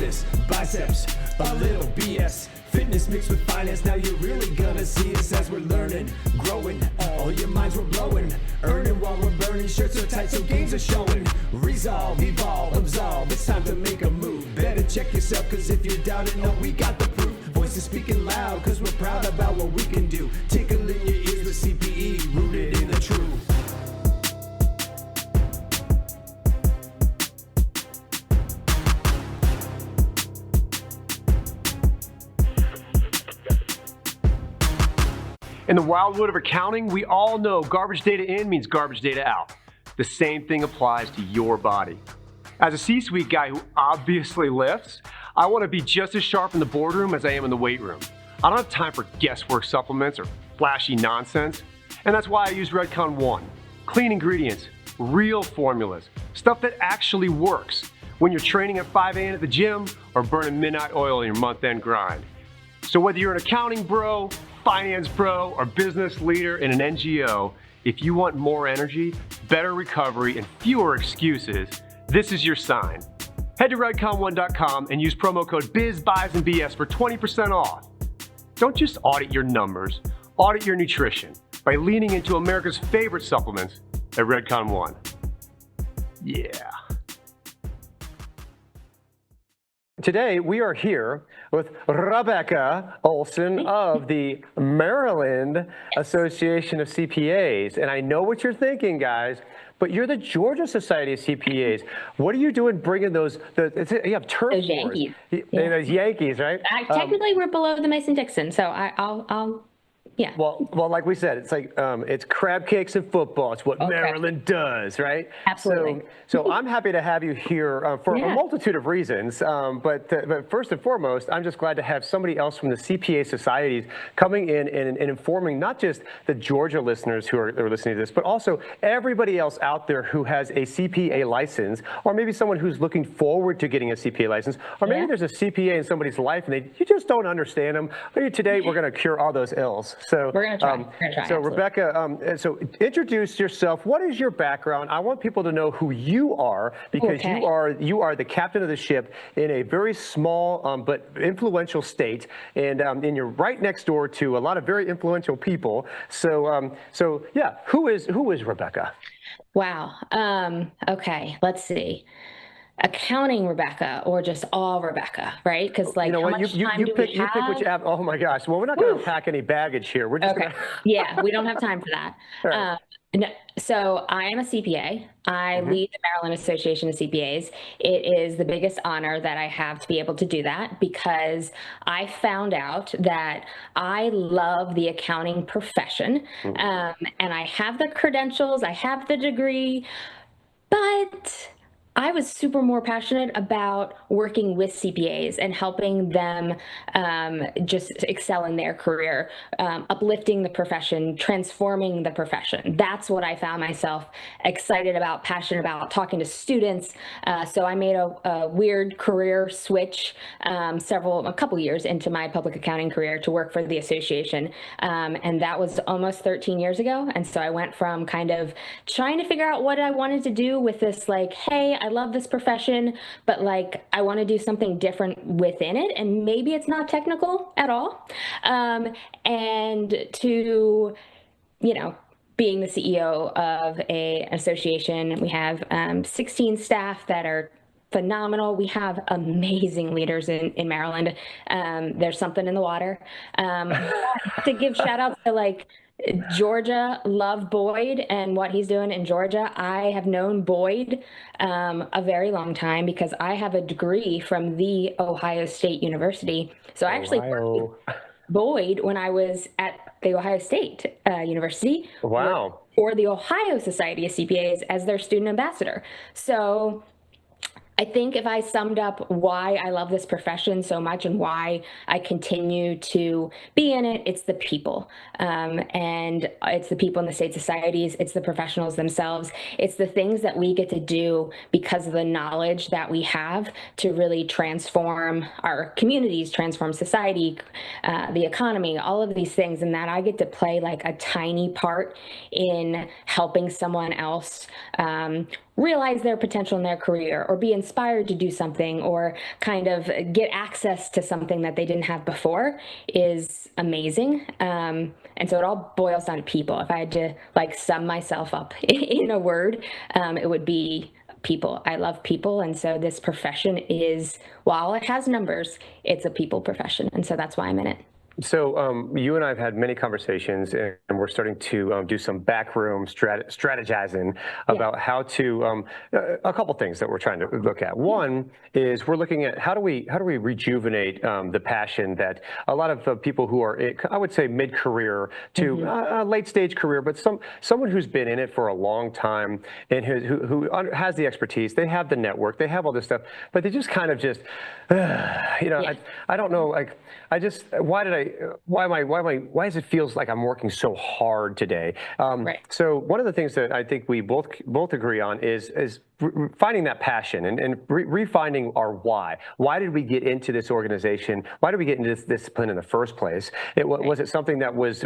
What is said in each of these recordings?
business, biceps, a little BS. Fitness mixed with finance, now you're really gonna see us as we're learning, growing. All your minds we're blowing, earning while we're burning. Shirts are tight, so games are showing. Resolve, evolve, absolve, it's time to make a move. Better check yourself, cause if you're doubting, no, we got the proof. Voices speaking loud, cause we're proud about what we can do. Tickling your ears with CPE, rooted in the truth. In the wildwood of accounting, we all know garbage data in means garbage data out. The same thing applies to your body. As a C-suite guy who obviously lifts, I want to be just as sharp in the boardroom as I am in the weight room. I don't have time for guesswork supplements or flashy nonsense, and that's why I use Redcon One. Clean ingredients, real formulas, stuff that actually works when you're training at 5 a.m. at the gym or burning midnight oil in your month-end grind. So whether you're an accounting bro, finance bro, or business leader in an NGO, if you want more energy, better recovery, and fewer excuses, this is your sign. Head to redcon1.com and use promo code BIZBUYSANDBS for 20% off. Don't just audit your numbers, audit your nutrition by leaning into America's favorite supplements at Redcon One. Yeah. Today, we are here with Rebekah Olson of the Maryland Association of CPAs. And I know what you're thinking, guys, but you're the Georgia Society of CPAs. What are you doing bringing those, you have turf those wars. Yankees. Those Yankees, right? Technically, we're below the Mason-Dixon, so I'll yeah. Well, like we said, it's like it's crab cakes and football. It's what Maryland does, right? Absolutely. So I'm happy to have you here for a multitude of reasons. But first and foremost, I'm just glad to have somebody else from the CPA societies coming in and informing not just the Georgia listeners who are listening to this, but also everybody else out there who has a CPA license, or maybe someone who's looking forward to getting a CPA license, or maybe there's a CPA in somebody's life and you just don't understand them. Maybe today we're going to cure all those ills. So we're going to try. So absolutely. Rebekah, so introduce yourself. What is your background? I want people to know who you are, because you are the captain of the ship in a very small but influential state, and you're right next door to a lot of very influential people. So yeah, who is Rebekah? Wow. Okay. Let's see. Accounting Rebekah, or just all Rebekah, right? Because like, you know how what, much you time do pick we have? which app. Oh my gosh. Well, we're not going to unpack any baggage here. We're just Yeah, we don't have time for that. Right. So I am a CPA. I lead the Maryland Association of CPAs. It is the biggest honor that I have to be able to do that, because I found out that I love the accounting profession, and I have the credentials, I have the degree, but I was super more passionate about working with CPAs and helping them just excel in their career, uplifting the profession, transforming the profession. That's what I found myself excited about, passionate about, talking to students. So I made a weird career switch a couple years into my public accounting career to work for the association. And that was almost 13 years ago. And so I went from kind of trying to figure out what I wanted to do with this, like, hey, I love this profession, but like, I want to do something different within it. And maybe it's not technical at all. And to, being the CEO of an association, we have 16 staff that are phenomenal. We have amazing leaders in Maryland. There's something in the water. To give shout outs to like Georgia, love Boyd and what he's doing in Georgia. I have known Boyd a very long time because I have a degree from the Ohio State University. So I actually worked with Boyd when I was at the Ohio State University. Wow. For the Ohio Society of CPAs as their student ambassador. So I think if I summed up why I love this profession so much and why I continue to be in it, it's the people. And it's the people in the state societies, it's the professionals themselves, it's the things that we get to do because of the knowledge that we have to really transform our communities, transform society, the economy, all of these things, and that I get to play like a tiny part in helping someone else realize their potential in their career or be inspired to do something or kind of get access to something that they didn't have before is amazing. And so it all boils down to people. If I had to like sum myself up in a word, it would be people. I love people. And so this profession is, while it has numbers, it's a people profession. And so that's why I'm in it. So you and I have had many conversations, and we're starting to do some backroom strategizing about how to a couple things that we're trying to look at. One is we're looking at how do we rejuvenate the passion that a lot of people who are, I would say, mid-career to late stage career, but someone who's been in it for a long time and who has the expertise, they have the network, they have all this stuff, but they just kind of just I don't know, like why does it feels like I'm working so hard today? So one of the things that I think we both agree on is finding that passion and refinding our why. Why did we get into this organization? Why did we get into this discipline in the first place? Was it something that was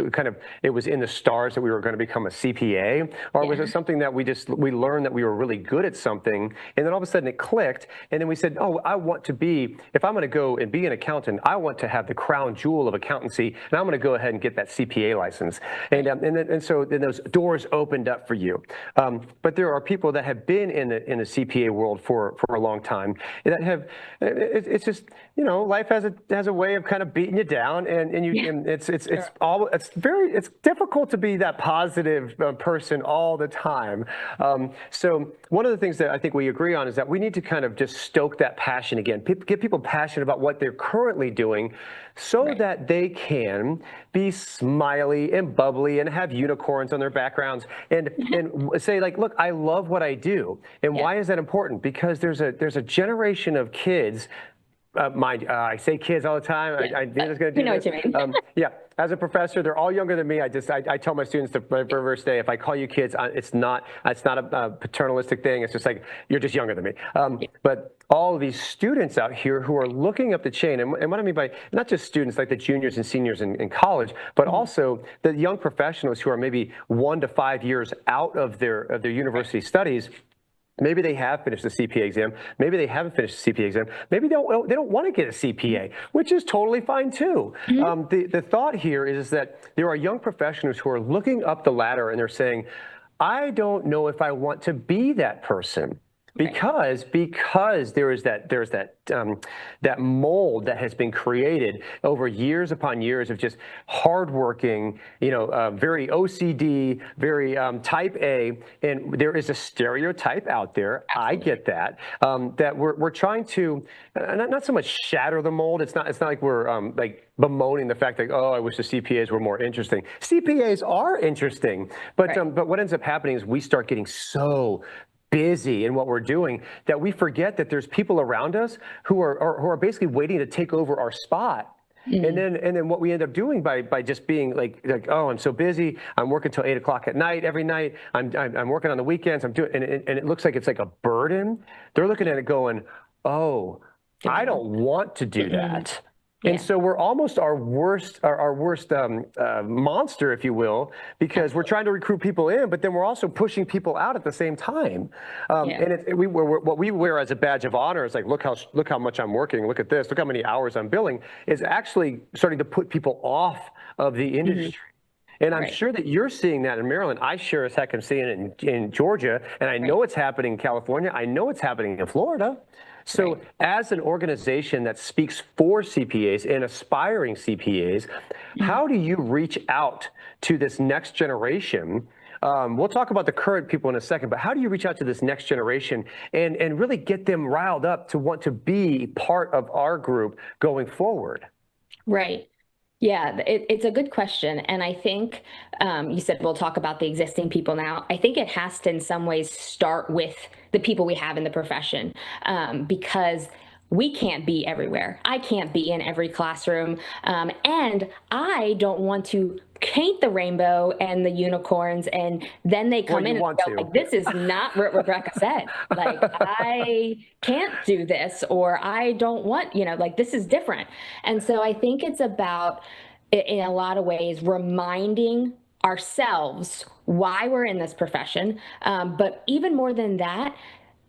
it was in the stars that we were going to become a CPA, or was it something that we learned that we were really good at something, and then all of a sudden it clicked, and then we said, oh, I want to be, if I'm going to go and be an accountant, I want to have the crown jewel of accountancy, and I'm going to go ahead and get that CPA license, and so then those doors opened up for you. But there are people that have been in the CPA world for a long time that have, it's just, life has a way of kind of beating you down, and it's difficult to be that positive person all the time. So one of the things that I think we agree on is that we need to kind of just stoke that passion again, get people passionate about what they're currently doing, so that they can be smiley and bubbly and have unicorns on their backgrounds and say, like, look, I love what I do. And why is that important? Because there's a generation of kids. I say kids all the time. I think it's going to do know what you mean. As a professor, they're all younger than me. I tell my students the very first day, if I call you kids, it's not a paternalistic thing. It's just like, you're just younger than me. But all of these students out here who are looking up the chain, and what I mean by not just students like the juniors and seniors in college, but also the young professionals who are maybe 1 to 5 years out of their university studies. Maybe they have finished the CPA exam. Maybe they haven't finished the CPA exam. Maybe they don't want to get a CPA, which is totally fine too. The thought here is that there are young professionals who are looking up the ladder and they're saying, I don't know if I want to be that person. Because there's that mold that has been created over years upon years of just hardworking, very OCD, very type A, and there is a stereotype out there. Absolutely. I get that. That we're trying to not so much shatter the mold. It's not like we're like bemoaning the fact that, oh, I wish the CPAs were more interesting. CPAs are interesting, but what ends up happening is we start getting so busy in what we're doing that we forget that there's people around us who are basically waiting to take over our spot. And then what we end up doing by just being like, oh, I'm so busy. I'm working till 8 o'clock at night every night. I'm working on the weekends. I'm doing, and it looks like it's like a burden. They're looking at it going, oh, I don't want to do that. And so we're almost our worst monster, if you will, because we're trying to recruit people in, but then we're also pushing people out at the same time. And what we wear as a badge of honor is like, look how much I'm working. Look at this. Look how many hours I'm billing. Is actually starting to put people off of the industry. And I'm sure that you're seeing that in Maryland. I sure as heck am seeing it in Georgia, and I know it's happening in California. I know it's happening in Florida. So as an organization that speaks for CPAs and aspiring CPAs, how do you reach out to this next generation? We'll talk about the current people in a second, but how do you reach out to this next generation and really get them riled up to want to be part of our group going forward? Right. Yeah, it's a good question. And I think you said we'll talk about the existing people now. I think it has to in some ways start with the people we have in the profession, because we can't be everywhere. I can't be in every classroom. And I don't want to paint the rainbow and the unicorns and then they come in and go like, this is not what Rebekah said. Like, I can't do this, or I don't want, like, this is different. And so I think it's about, in a lot of ways, reminding ourselves, why we're in this profession, but even more than that,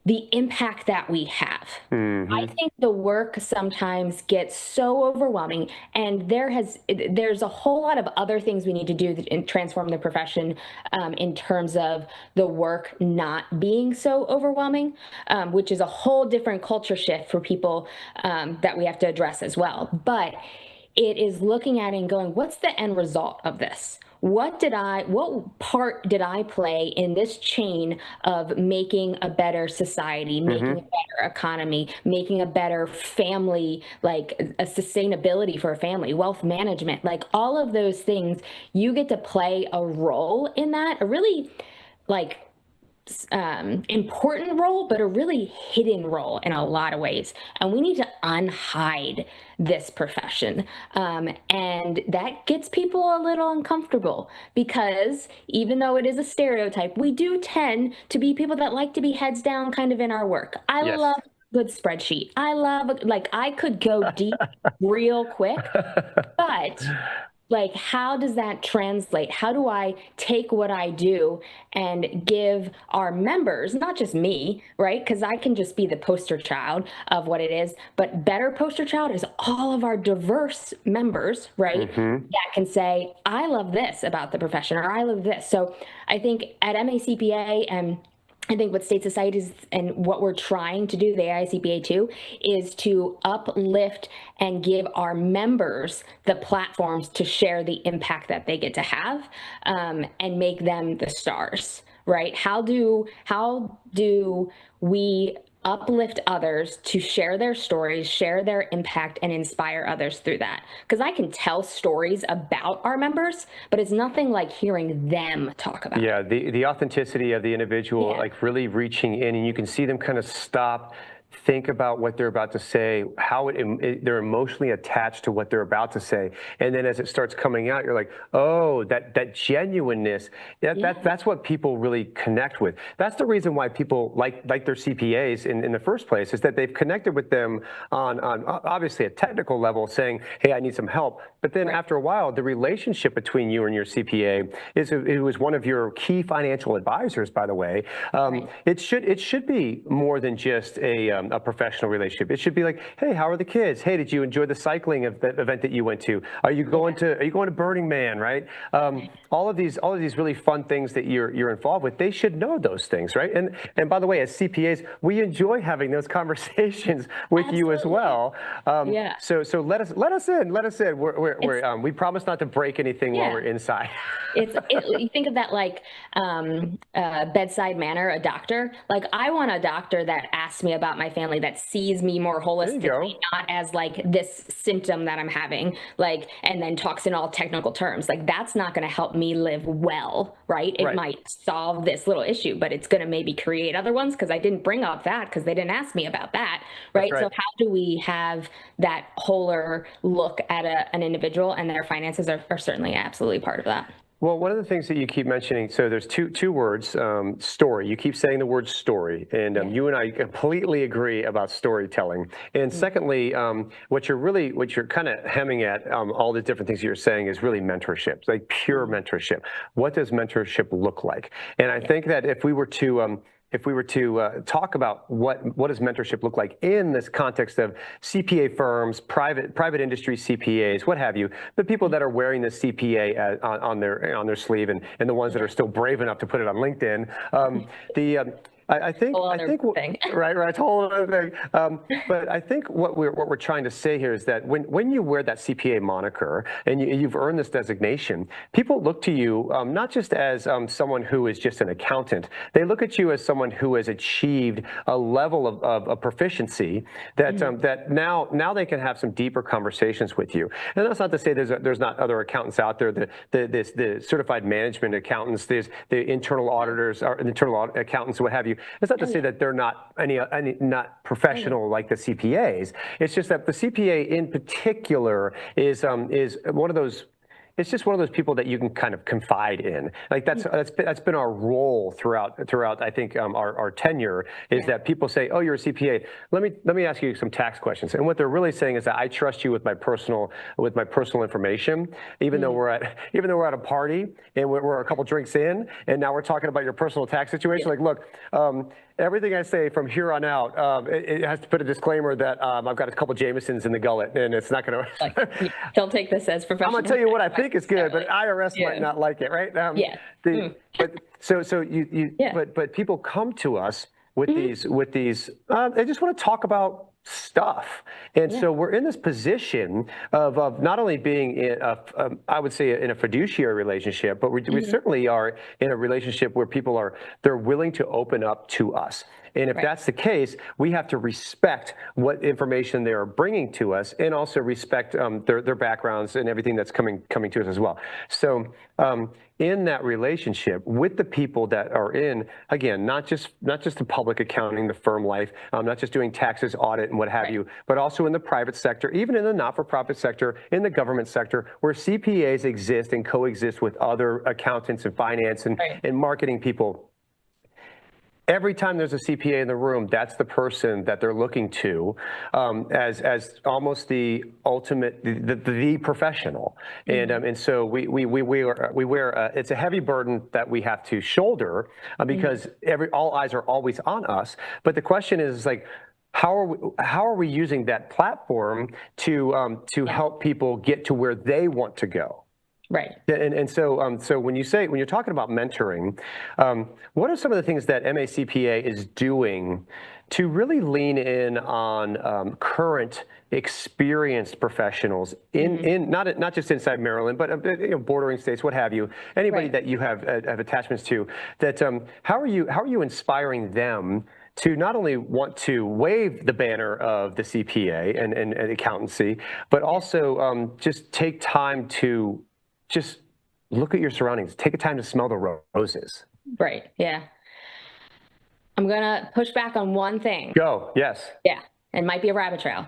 the impact that we have. I think the work sometimes gets so overwhelming, and there's a whole lot of other things we need to do to transform the profession, in terms of the work not being so overwhelming, which is a whole different culture shift for people, that we have to address as well. But it is looking at it and going, what's the end result of this? What part did I play in this chain of making a better society, making a better economy, making a better family, like a sustainability for a family, wealth management, like all of those things, you get to play a role in that, a really like important role, but a really hidden role in a lot of ways. And we need to unhide this profession. And that gets people a little uncomfortable, because even though it is a stereotype, we do tend to be people that like to be heads down kind of in our work. I love a good spreadsheet. I could go deep real quick, but like, how does that translate? How do I take what I do and give our members, not just me, right? Because I can just be the poster child of what it is, but better poster child is all of our diverse members, right? That can say, I love this about the profession, or I love this. So I think at MACPA, and I think what state societies and what we're trying to do, the AICPA too, is to uplift and give our members the platforms to share the impact that they get to have, and make them the stars, right? How do we uplift others to share their stories, share their impact, and inspire others through that? Because I can tell stories about our members, but it's nothing like hearing them talk about it. The authenticity of the individual, like really reaching in, and you can see them kind of stop, think about what they're about to say, how they're emotionally attached to what they're about to say. And then as it starts coming out, you're like, oh, that genuineness, that's what people really connect with. That's the reason why people like their CPAs in the first place, is that they've connected with them on obviously a technical level, saying, hey, I need some help. But then after a while, the relationship between you and your CPA it was one of your key financial advisors, by the way. It should be more than just a professional relationship. It should be like, hey, how are the kids? Hey, did you enjoy the cycling event that you went to? Are you going to Burning Man, right? All of these really fun things that you're involved with, they should know those things, right? And by the way, as CPAs, we enjoy having those conversations with you as well. So let us in. We promise not to break anything while we're inside. You think of that like bedside manner, a doctor. Like, I want a doctor that asks me about my family, that sees me more holistically, not as like this symptom that I'm having, like, and then talks in all technical terms. Like, that's not going to help me live well, right? It might solve this little issue, but it's going to maybe create other ones because I didn't bring up that, because they didn't ask me about that, right? So how do we have that wholer look at an individual, and their finances are certainly absolutely part of that. Well, one of the things that you keep mentioning, so there's two words, story. You keep saying the word story, and you and I completely agree about storytelling. And secondly, what you're kind of hemming at, all the different things you're saying, is really mentorship, like pure mentorship. What does mentorship look like? And I think that if we were to talk about what does mentorship look like in this context of CPA firms, private industry CPAs, what have you, the people that are wearing the CPA on their sleeve, and the ones that are still brave enough to put it on LinkedIn, I think right, whole other thing. But I think what we're trying to say here is that when you wear that CPA moniker and you've earned this designation, people look to you not just as someone who is just an accountant. They look at you as someone who has achieved a level of proficiency that now they can have some deeper conversations with you. And that's not to say there's not other accountants out there, the certified management accountants, there's the internal auditors, or internal accountants, what have you. It's not to say that they're not not professional like the CPAs. It's just that the CPA in particular is one of those. it's just one of those people that you can kind of confide in. Like that's been our role throughout I think our tenure is that people say, oh, you're a CPA. Let me ask you some tax questions. And what they're really saying is that I trust you with my personal information, even though we're at a party and we're a couple drinks in, and now we're talking about your personal tax situation. Like, look, everything I say from here on out, it has to put a disclaimer that I've got a couple Jamesons in the gullet, and it's not going to. Don't take this as professional. I'm going to tell you what I think is good, but IRS might not like it, right? But people come to us with these. They just want to talk about stuff, and so we're in this position of not only being in I would say in a fiduciary relationship, but we certainly are in a relationship where they're willing to open up to us. And if that's the case, we have to respect what information they are bringing to us, and also respect their backgrounds and everything that's coming to us as well. So in that relationship with the people that are in, again, not just the public accounting, the firm life, not just doing taxes, audit, and what have you, but also in the private sector, even in the not-for-profit sector, in the government sector, where CPAs exist and coexist with other accountants and finance and marketing people. Every time there's a CPA in the room, that's the person that they're looking to as almost the ultimate, the professional. And so we wear it's a heavy burden that we have to shoulder because all eyes are always on us. But the question is like, how are we using that platform to help people get to where they want to go? Right. And so when you're talking about mentoring, what are some of the things that MACPA is doing to really lean in on current experienced professions in not just inside Maryland, but bordering states, what have you, anybody that you have attachments to, that how are you inspiring them to not only want to wave the banner of the CPA and accountancy, but also just take time to just look at your surroundings. Take a time to smell the roses. Right. Yeah. I'm going to push back on one thing. Go. Yes. Yeah. It might be a rabbit trail.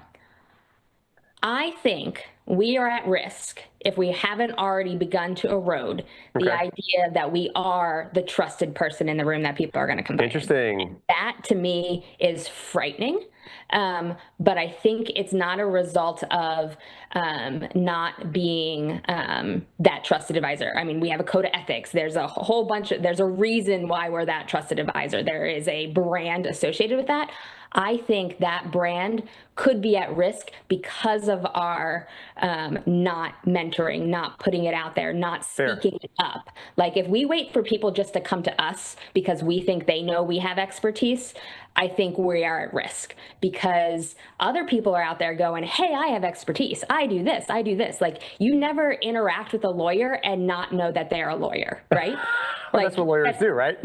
I think we are at risk if we haven't already begun to erode the idea that we are the trusted person in the room that people are going to confide in. Interesting. That to me is frightening. But I think it's not a result of not being that trusted advisor. I mean, we have a code of ethics. There's a whole there's a reason why we're that trusted advisor. There is a brand associated with that. I think that brand could be at risk because of our not mentoring, not putting it out there, not speaking it up. Like if we wait for people just to come to us because we think they know we have expertise, I think we are at risk because other people are out there going, hey, I have expertise. I do this. I do this. Like you never interact with a lawyer and not know that they're a lawyer, right? Well, that's what lawyers do, right?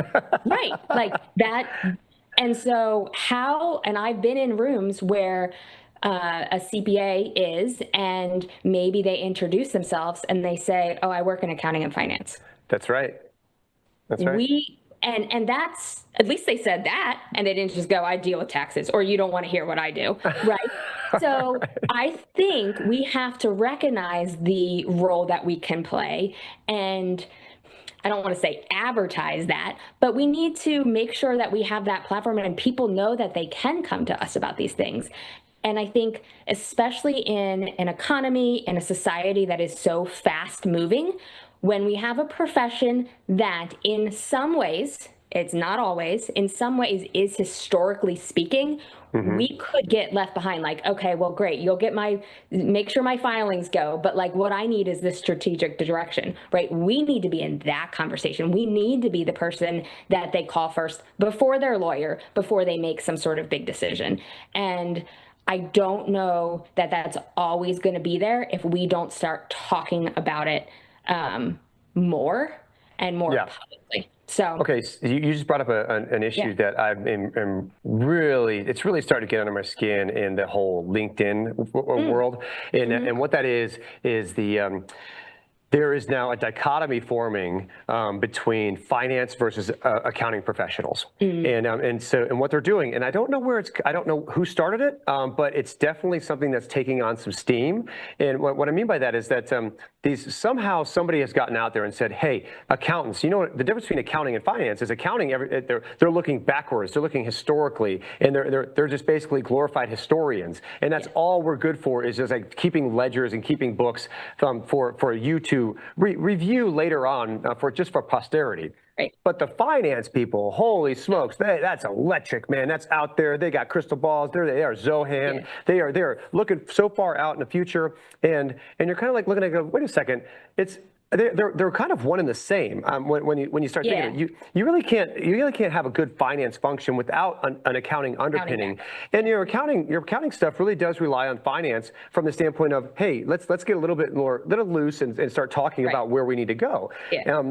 Right. Like that. And so and I've been in rooms where a CPA is, and maybe they introduce themselves and they say, oh, I work in accounting and finance. That's right. That's right. And that's, at least they said that, and they didn't just go, I deal with taxes, or you don't want to hear what I do, right? So I think we have to recognize the role that we can play, and I don't want to say advertise that, but we need to make sure that we have that platform and people know that they can come to us about these things. And I think especially in an economy, in a society that is so fast moving, when we have a profession that in some ways, it's not always, in some ways is historically speaking, we could get left behind. Like, okay, well, great. You'll get make sure my filings go. But like what I need is this strategic direction, right? We need to be in that conversation. We need to be the person that they call first before their lawyer, before they make some sort of big decision. And I don't know that that's always going to be there if we don't start talking about it more and more publicly. So okay, so you just brought up an issue that I'm really, it's really started to get under my skin in the whole LinkedIn world, and what that is the there is now a dichotomy forming between finance versus accounting professionals, and what they're doing. And I don't know I don't know who started it, but it's definitely something that's taking on some steam. And what I mean by that is that somehow somebody has gotten out there and said, hey, accountants, you know what the difference between accounting and finance is? Accounting, they're looking backwards, they're looking historically, and they're just basically glorified historians, and that's all we're good for, is just like keeping ledgers and keeping books for you to review later on for posterity. Right. But the finance people, holy smokes, that's electric, man. That's out there. They got crystal balls. They are Zohan. Yeah. They're looking so far out in the future, and you're kind of like looking at it, go, wait a second, they're kind of one and the same. When you start thinking of it, you really can't have a good finance function without an accounting underpinning. And your accounting stuff really does rely on finance from the standpoint of, hey, let's get a little loose and start talking about where we need to go. Yeah.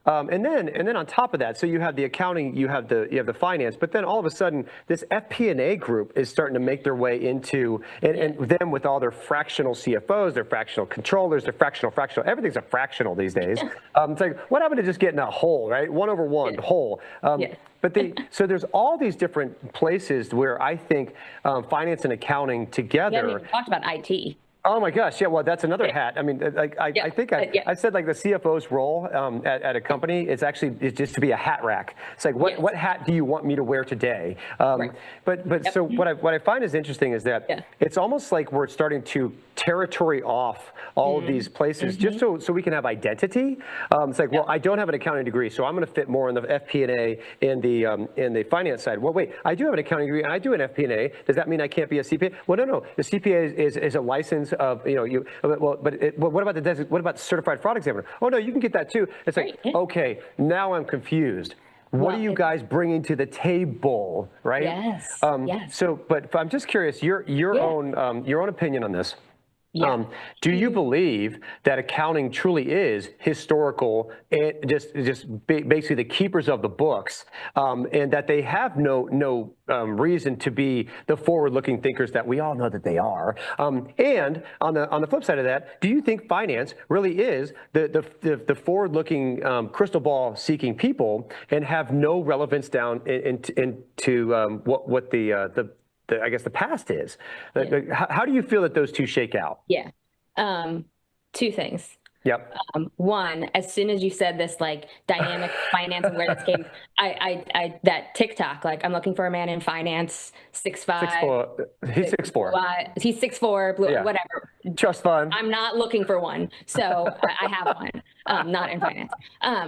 And then on top of that, so you have the accounting, you have the finance, but then all of a sudden this FP&A group is starting to make their way into, and them with all their fractional CFOs, their fractional controllers, their fractional, everything's a fractional these days. It's like, what happened to just getting a whole, right? 1/1 whole. But so there's all these different places where I think finance and accounting together. We haven't even talked about IT. Oh my gosh, yeah, well, that's another hat. I mean, I think I said like the CFO's role at a company is just to be a hat rack. It's like, what hat do you want me to wear today? But so what I find is interesting is that it's almost like we're starting to territory off all of these places just so we can have identity. It's like, well, I don't have an accounting degree, so I'm going to fit more in the FP&A in the finance side. Well, wait, I do have an accounting degree and I do an FP&A. Does that mean I can't be a CPA? Well, no. The CPA is a license of, what about certified fraud examiner? Oh no, you can get that too. It's like, okay, now I'm confused. What are you guys bringing to the table, right? Yes. So, but I'm just curious, your own opinion on this. Do you believe that accounting truly is historical and just basically the keepers of the books, and that they have no reason to be the forward-looking thinkers that we all know that they are? And on the flip side of that, do you think finance really is the forward-looking crystal ball-seeking people and have no relevance down into what I guess the past is? How do you feel that those two shake out? Yeah. Two things. Yep. One, as soon as you said this, like dynamic finance and where this came, I that TikTok, like I'm looking for a man in finance, 6'5". 6'4". He's 6'4". He's 6'4", blue, whatever. Trust fund. I'm not looking for one, so I have one. Not in finance.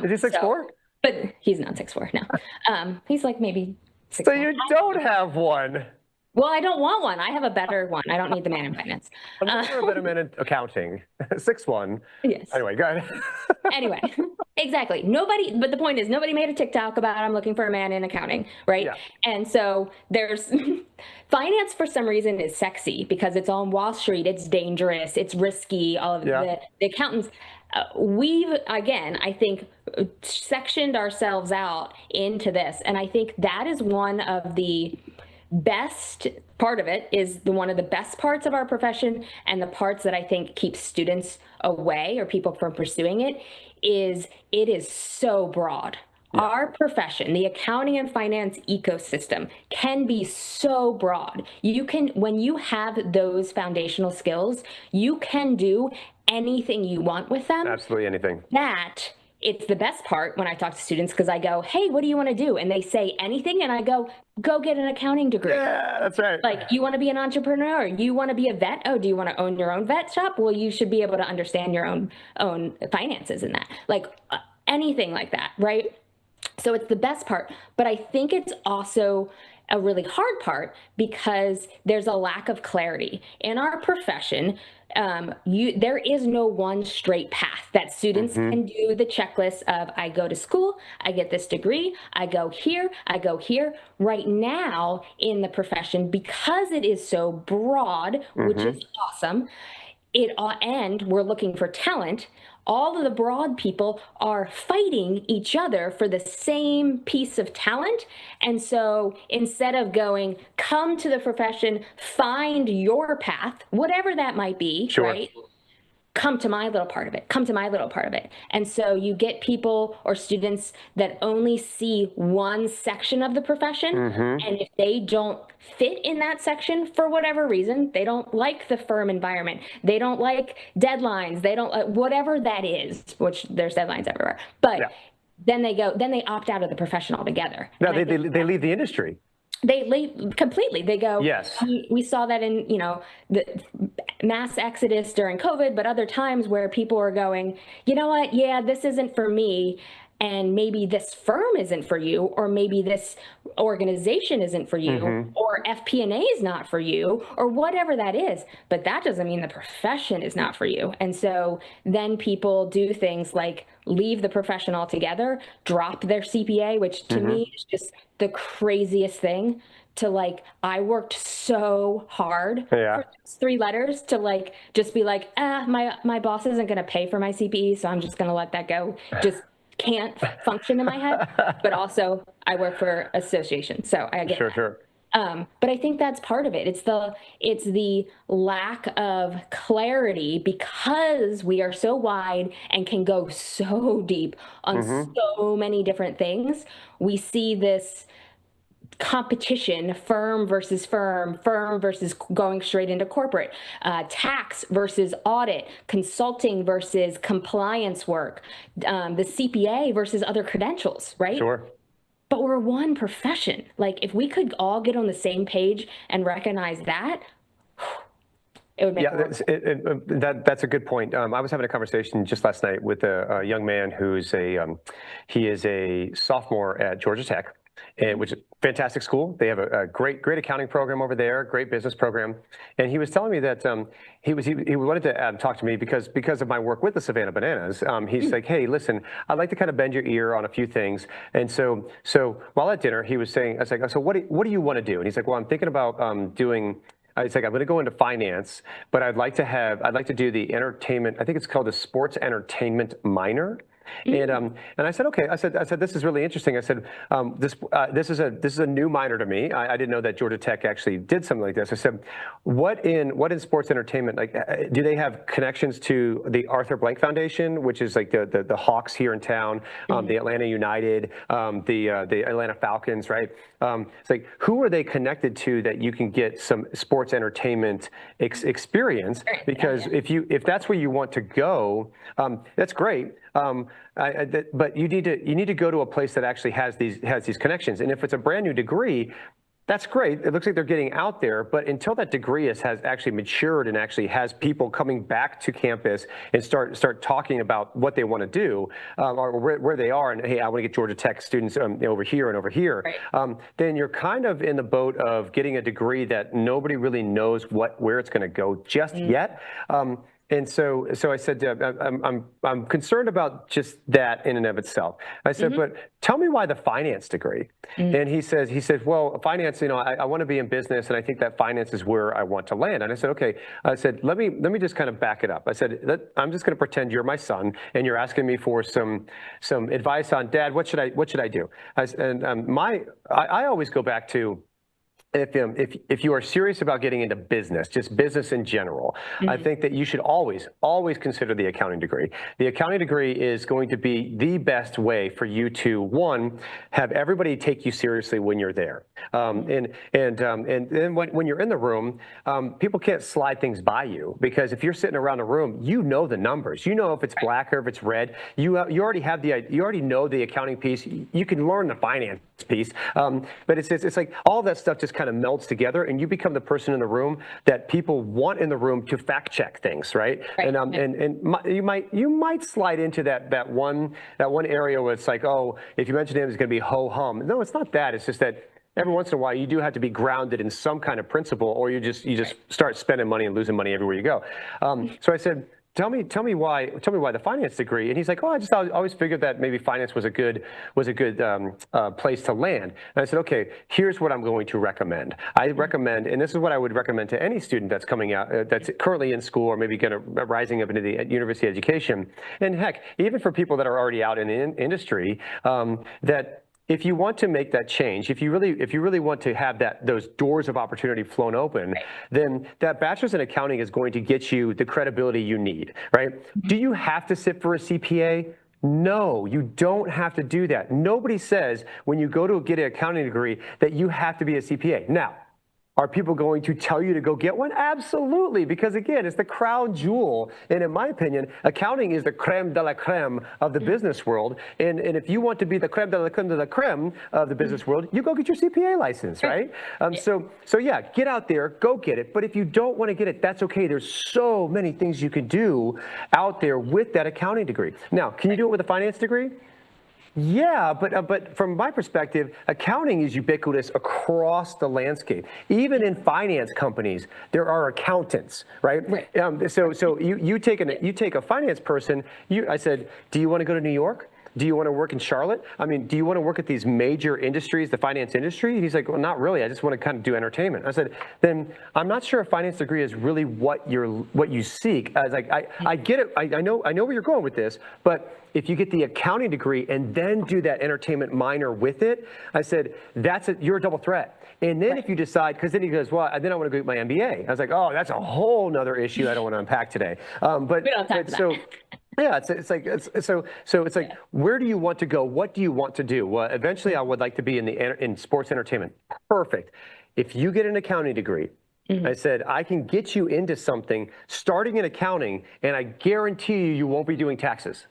Is he 6'4"? But he's not 6'4". No. He's like maybe 6'5". So you don't have one. Well, I don't want one. I have a better one. I don't need the man in finance. I'm looking for a better man in accounting. 6'1". Yes. Anyway, go ahead. Anyway, exactly. But the point is, nobody made a TikTok about I'm looking for a man in accounting, right? Yeah. And so there's finance for some reason is sexy because it's on Wall Street. It's dangerous. It's risky. All of the accountants. We've, again, I think, sectioned ourselves out into this. And I think that is one of the best part of it, is one of the best parts of our profession, and the parts that I think keeps students away or people from pursuing it is so broad. Yeah. Our profession, the accounting and finance ecosystem, can be so broad. When you have those foundational skills, you can do anything you want with them. Absolutely anything. It's the best part when I talk to students, because I go, hey, what do you want to do? And they say anything. And I go get an accounting degree. Yeah, that's right. Like, you want to be an entrepreneur? You want to be a vet? Oh, do you want to own your own vet shop? Well, you should be able to understand your own finances in that. Like anything like that, right? So it's the best part. But I think it's also a really hard part because there's a lack of clarity in our profession. There is no one straight path that students can do the checklist of, I go to school, I get this degree, I go here, I go here. Right now in the profession, because it is so broad, which is awesome, and we're looking for talent, all of the broad people are fighting each other for the same piece of talent. And so instead of going, come to the profession, find your path, whatever that might be, right? come to my little part of it, come to my little part of it. And so you get people or students that only see one section of the profession. And if they don't fit in that section for whatever reason, they don't like the firm environment, they don't like deadlines, they don't, whatever that is, which there's deadlines everywhere, but then they opt out of the profession altogether. No, they leave the industry. They leave completely. They go, yes. We saw that in, the mass exodus during COVID, but other times where people are going, you know what? Yeah, this isn't for me. And maybe this firm isn't for you, or maybe this organization isn't for you, or FP&A is not for you, or whatever that is. But that doesn't mean the profession is not for you. And so then people do things like leave the profession altogether, drop their CPA, which to me is just the craziest thing. To I worked so hard for those 3 letters to just be like, my boss isn't going to pay for my CPE, so I'm just going to let that go. Just can't function in my head. But also I work for association, so I get sure. But I think that's part of it. It's the lack of clarity, because we are so wide and can go so deep on so many different things. We see this competition, firm versus firm versus going straight into corporate, tax versus audit, consulting versus compliance work, the CPA versus other credentials, right? Sure. But we're one profession. If we could all get on the same page and recognize that, it would make that's a good point. I was having a conversation just last night with a young man who's he is a sophomore at Georgia Tech, which is a fantastic school. They have a great accounting program over there, great business program. And he was telling me that he wanted to talk to me because of my work with the Savannah Bananas. He's like, hey, listen, I'd like to kind of bend your ear on a few things. And so while at dinner, he was saying, I was like, so what do you want to do? And he's like, well, I'm thinking about doing. It's like, I'm going to go into finance, but I'd like to do the entertainment. I think it's called the sports entertainment minor. And I said, okay. I said this is really interesting. I said this is a new minor to me. I didn't know that Georgia Tech actually did something like this. I said, what in sports entertainment, do they have connections to the Arthur Blank Foundation, which is like the Hawks here in town, the Atlanta United, the Atlanta Falcons, right? It's like, who are they connected to that you can get some sports entertainment experience? Because if that's where you want to go, that's great. But you need to go to a place that actually has these connections. And if it's a brand new degree, that's great. It looks like they're getting out there, but until that degree has actually matured and actually has people coming back to campus and start talking about what they want to do, or where they are, and hey, I want to get Georgia Tech students over here and over here, then you're kind of in the boat of getting a degree that nobody really knows where it's going to go just yet. And so I said, I'm concerned about just that in and of itself. I said, but tell me why the finance degree? And he says, well, finance, I want to be in business, and I think that finance is where I want to land. And I said, okay. I said, let me just kind of back it up. I said, I'm just going to pretend you're my son, and you're asking me for some advice on, Dad, what should I do? I always go back to, if you are serious about getting into business, just business in general, I think that you should always consider the accounting degree. The accounting degree is going to be the best way for you to, one, have everybody take you seriously when you're there. And then when you're in the room, people can't slide things by you, because if you're sitting around a room, you know the numbers. You know if it's black or if it's red. You already know the accounting piece. You can learn the finance piece, but it's like all that stuff just kind of melds together, and you become the person in the room that people want in the room to fact check things, right? You might slide into that one area where it's like, oh, if you mention him, it's going to be ho hum. No, it's not that. It's just that every once in a while you do have to be grounded in some kind of principle, or you just start spending money and losing money everywhere you go. So I said, Tell me why the finance degree. And he's like, oh, I always figured that maybe finance was a good place to land. And I said, okay, here's what I'm going to recommend. I recommend, and this is what I would recommend to any student that's coming out, that's currently in school or maybe rising up into the university education. And heck, even for people that are already out in the industry, that if you want to make that change, if you really want to have those doors of opportunity flown open, then that bachelor's in accounting is going to get you the credibility you need, right? Do you have to sit for a CPA? No, you don't have to do that. Nobody says when you go to get an accounting degree that you have to be a CPA. Now, are people going to tell you to go get one? Absolutely, because again, it's the crown jewel. And in my opinion, accounting is the creme de la creme of the business world. And if you want to be the creme de la creme of the business world, you go get your CPA license, right? So yeah, get out there, go get it. But if you don't want to get it, that's okay. There's so many things you can do out there with that accounting degree. Now, can you do it with a finance degree? Yeah, but from my perspective, accounting is ubiquitous across the landscape. Even in finance companies, there are accountants, right? So you take a finance person. I said, do you want to go to New York? Do you want to work in Charlotte? I mean, do you want to work at these major industries, the finance industry? And he's like, well, not really. I just want to kind of do entertainment. I said, then I'm not sure a finance degree is really what you seek. I was like, I get it. I know where you're going with this, but if you get the accounting degree and then do that entertainment minor with it, I said, you're a double threat. And then if you decide, because then he goes, well, then I want to go get my MBA. I was like, oh, that's a whole nother issue I don't want to unpack today. But we don't have so. Yeah, it's like, where do you want to go? What do you want to do? Well, eventually I would like to be in sports entertainment. Perfect. If you get an accounting degree, I said, I can get you into something starting in accounting, and I guarantee you won't be doing taxes.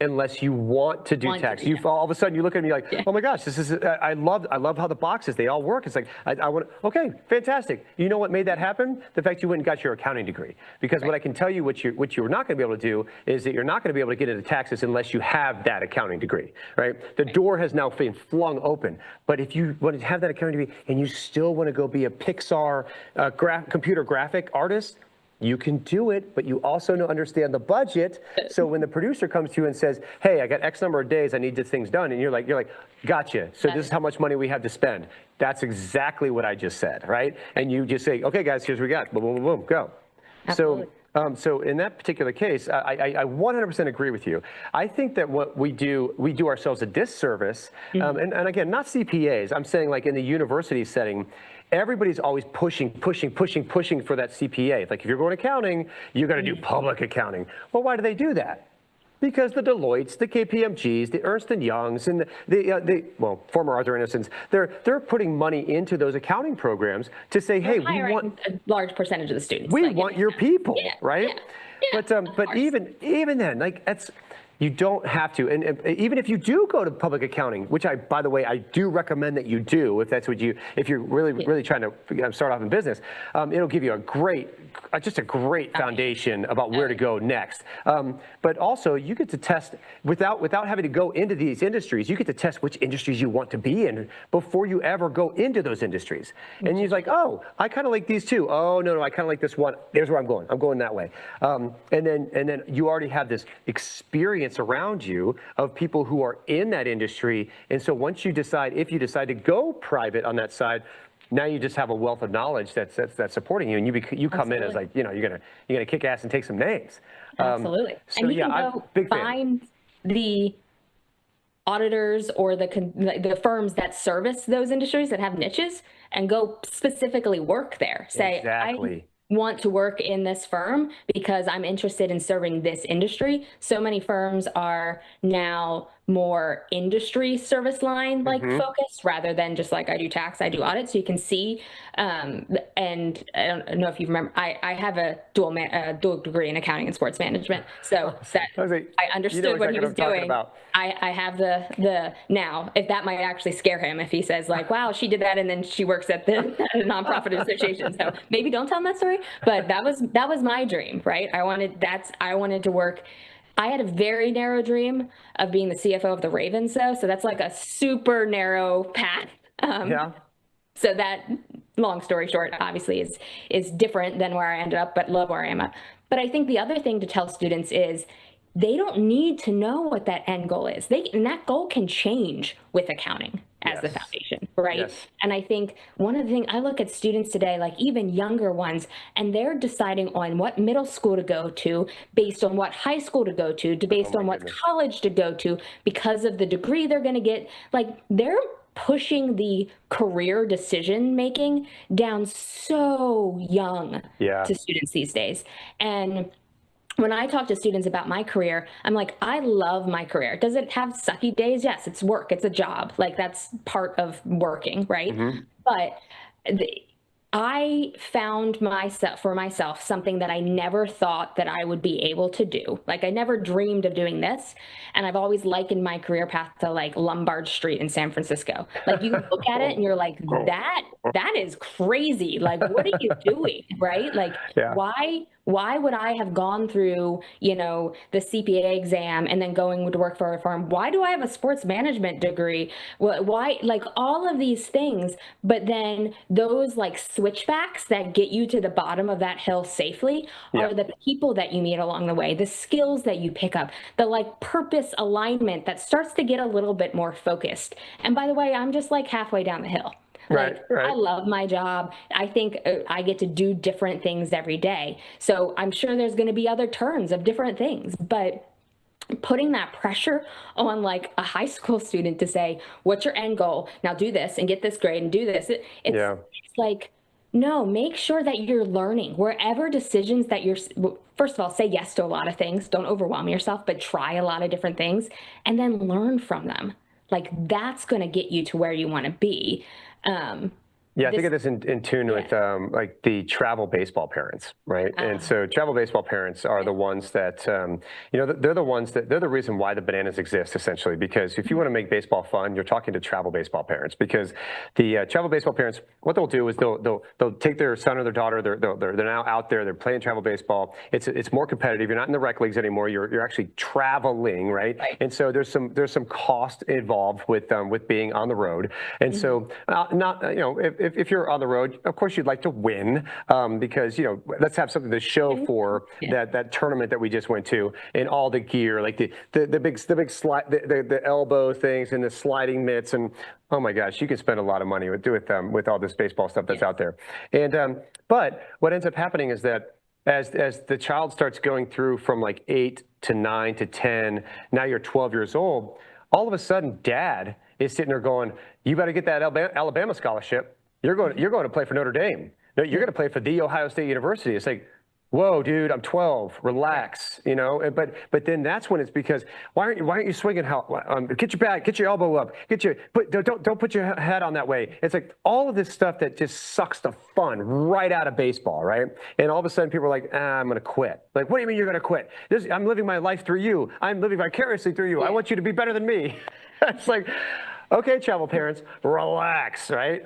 Unless you want to do tax. All of a sudden you look at me like, oh my gosh, this is, I love how the boxes, they all work. It's like, I want, okay, fantastic. You know what made that happen? The fact you went and got your accounting degree. Because what I can tell you, what you're not gonna be able to do is that you're not gonna be able to get into taxes unless you have that accounting degree, right? The door has now been flung open. But if you want to have that accounting degree and you still want to go be a Pixar computer graphic artist, you can do it, but you also understand the budget. So when the producer comes to you and says, hey, I got X number of days, I need these things done. And you're like, gotcha. So this is how much money we have to spend. That's exactly what I just said, right? And you just say, okay, guys, here's what we got. Boom, boom, boom, boom, go. Absolutely. So in that particular case, I 100% agree with you. I think that what we do ourselves a disservice. And again, not CPAs. I'm saying like in the university setting, everybody's always pushing for that CPA. Like if you're going accounting, you got to do public accounting. Well, why do they do that? Because the Deloittes, the KPMGs, the Ernst & Youngs, and the former Arthur Andersons, they're putting money into those accounting programs to say, hey, we want a large percentage of the students. We want your people, right? Yeah. But even then, like that's. You don't have to, and even if you do go to public accounting, which by the way, I do recommend that you do, if you're really trying to start off in business, it'll give you just a great foundation about where to go next. But also, you get to test without having to go into these industries. You get to test which industries you want to be in before you ever go into those industries. And you're like, oh, I kind of like these too. Oh no, I kind of like this one. There's where I'm going. I'm going that way. And then you already have this experience around you of people who are in that industry. And so once if you decide to go private on that side, now you just have a wealth of knowledge that's supporting you, and you come in as like, you're gonna kick ass and take some names. Absolutely. So and you can go find the auditors or the firms that service those industries that have niches and go specifically work there. Say, exactly. I want to work in this firm because I'm interested in serving this industry. So many firms are now more industry service line focused rather than just like I do tax, I do audit. So you can see, and I don't know if you remember, I have a dual degree in accounting and sports management. So that I understood what he was doing. I have the now, if that might actually scare him if he says like, wow, she did that and then she works at the nonprofit association. So maybe don't tell him that story. But that was my dream, right? I wanted to work. I had a very narrow dream of being the CFO of the Ravens, though. So that's like a super narrow path. So that, long story short, obviously is different than where I ended up, but love where I am at. But I think the other thing to tell students is they don't need to know what that end goal is. And that goal can change with accounting as the foundation, right? Yes. And I think one of the things I look at students today, like even younger ones, and they're deciding on what middle school to go to based on what high school to go to based on what college to go to because of the degree they're going to get. Like they're pushing the career decision making down so young to students these days. And when I talk to students about my career, I'm like, I love my career. Does it have sucky days? Yes, it's work. It's a job. Like that's part of working, right? But I found myself something that I never thought that I would be able to do. Like I never dreamed of doing this. And I've always likened my career path to like Lombard Street in San Francisco. Like you look at it and you're like, that is crazy. Like, what are you doing? Right? Like why would I have gone through, you know, the CPA exam and then going to work for a firm? Why do I have a sports management degree? Why, like all of these things, but then those like switchbacks that get you to the bottom of that hill safely are the people that you meet along the way, the skills that you pick up, the like purpose alignment that starts to get a little bit more focused. And by the way, I'm just like halfway down the hill. Like, I love my job. I think I get to do different things every day. So I'm sure there's going to be other turns of different things, but putting that pressure on like a high school student to say, what's your end goal? Now do this and get this grade and do this. It's like, no, make sure that you're learning wherever decisions that you're, first of all, say yes to a lot of things. Don't overwhelm yourself, but try a lot of different things and then learn from them. Like that's going to get you to where you want to be. I think of this in tune with like the travel baseball parents, right? And so travel baseball parents are the ones that, you know, they're the reason why the bananas exist, essentially, because if you want to make baseball fun, you're talking to travel baseball parents, because the travel baseball parents, what they'll do is they'll take their son or their daughter, they're now out there, they're playing travel baseball. It's more competitive. You're not in the rec leagues anymore. You're actually traveling, right? And so there's some cost involved with being on the road. And so not, you know, if you're on the road, of course you'd like to win, because, you know, let's have something to show for that tournament that we just went to, and all the gear, like the big slide, the elbow things and the sliding mitts, and oh my gosh, you can spend a lot of money with all this baseball stuff that's out there. And but what ends up happening is that as the child starts going through from like 8 to 9 to 10, now you're 12 years old, all of a sudden dad is sitting there going, you better get that Alabama scholarship. You're going to play for Notre Dame. No, you're going to play for the Ohio State University. It's like, whoa, dude, I'm 12. Relax, you know. But then that's when it's because why aren't you swinging? Get your back, get your elbow up, don't put your head on that way. It's like all of this stuff that just sucks the fun right out of baseball, right? And all of a sudden people are like, I'm going to quit. Like, what do you mean you're going to quit? I'm living my life through you. I'm living vicariously through you. I want you to be better than me. It's like, okay, travel parents, relax, right?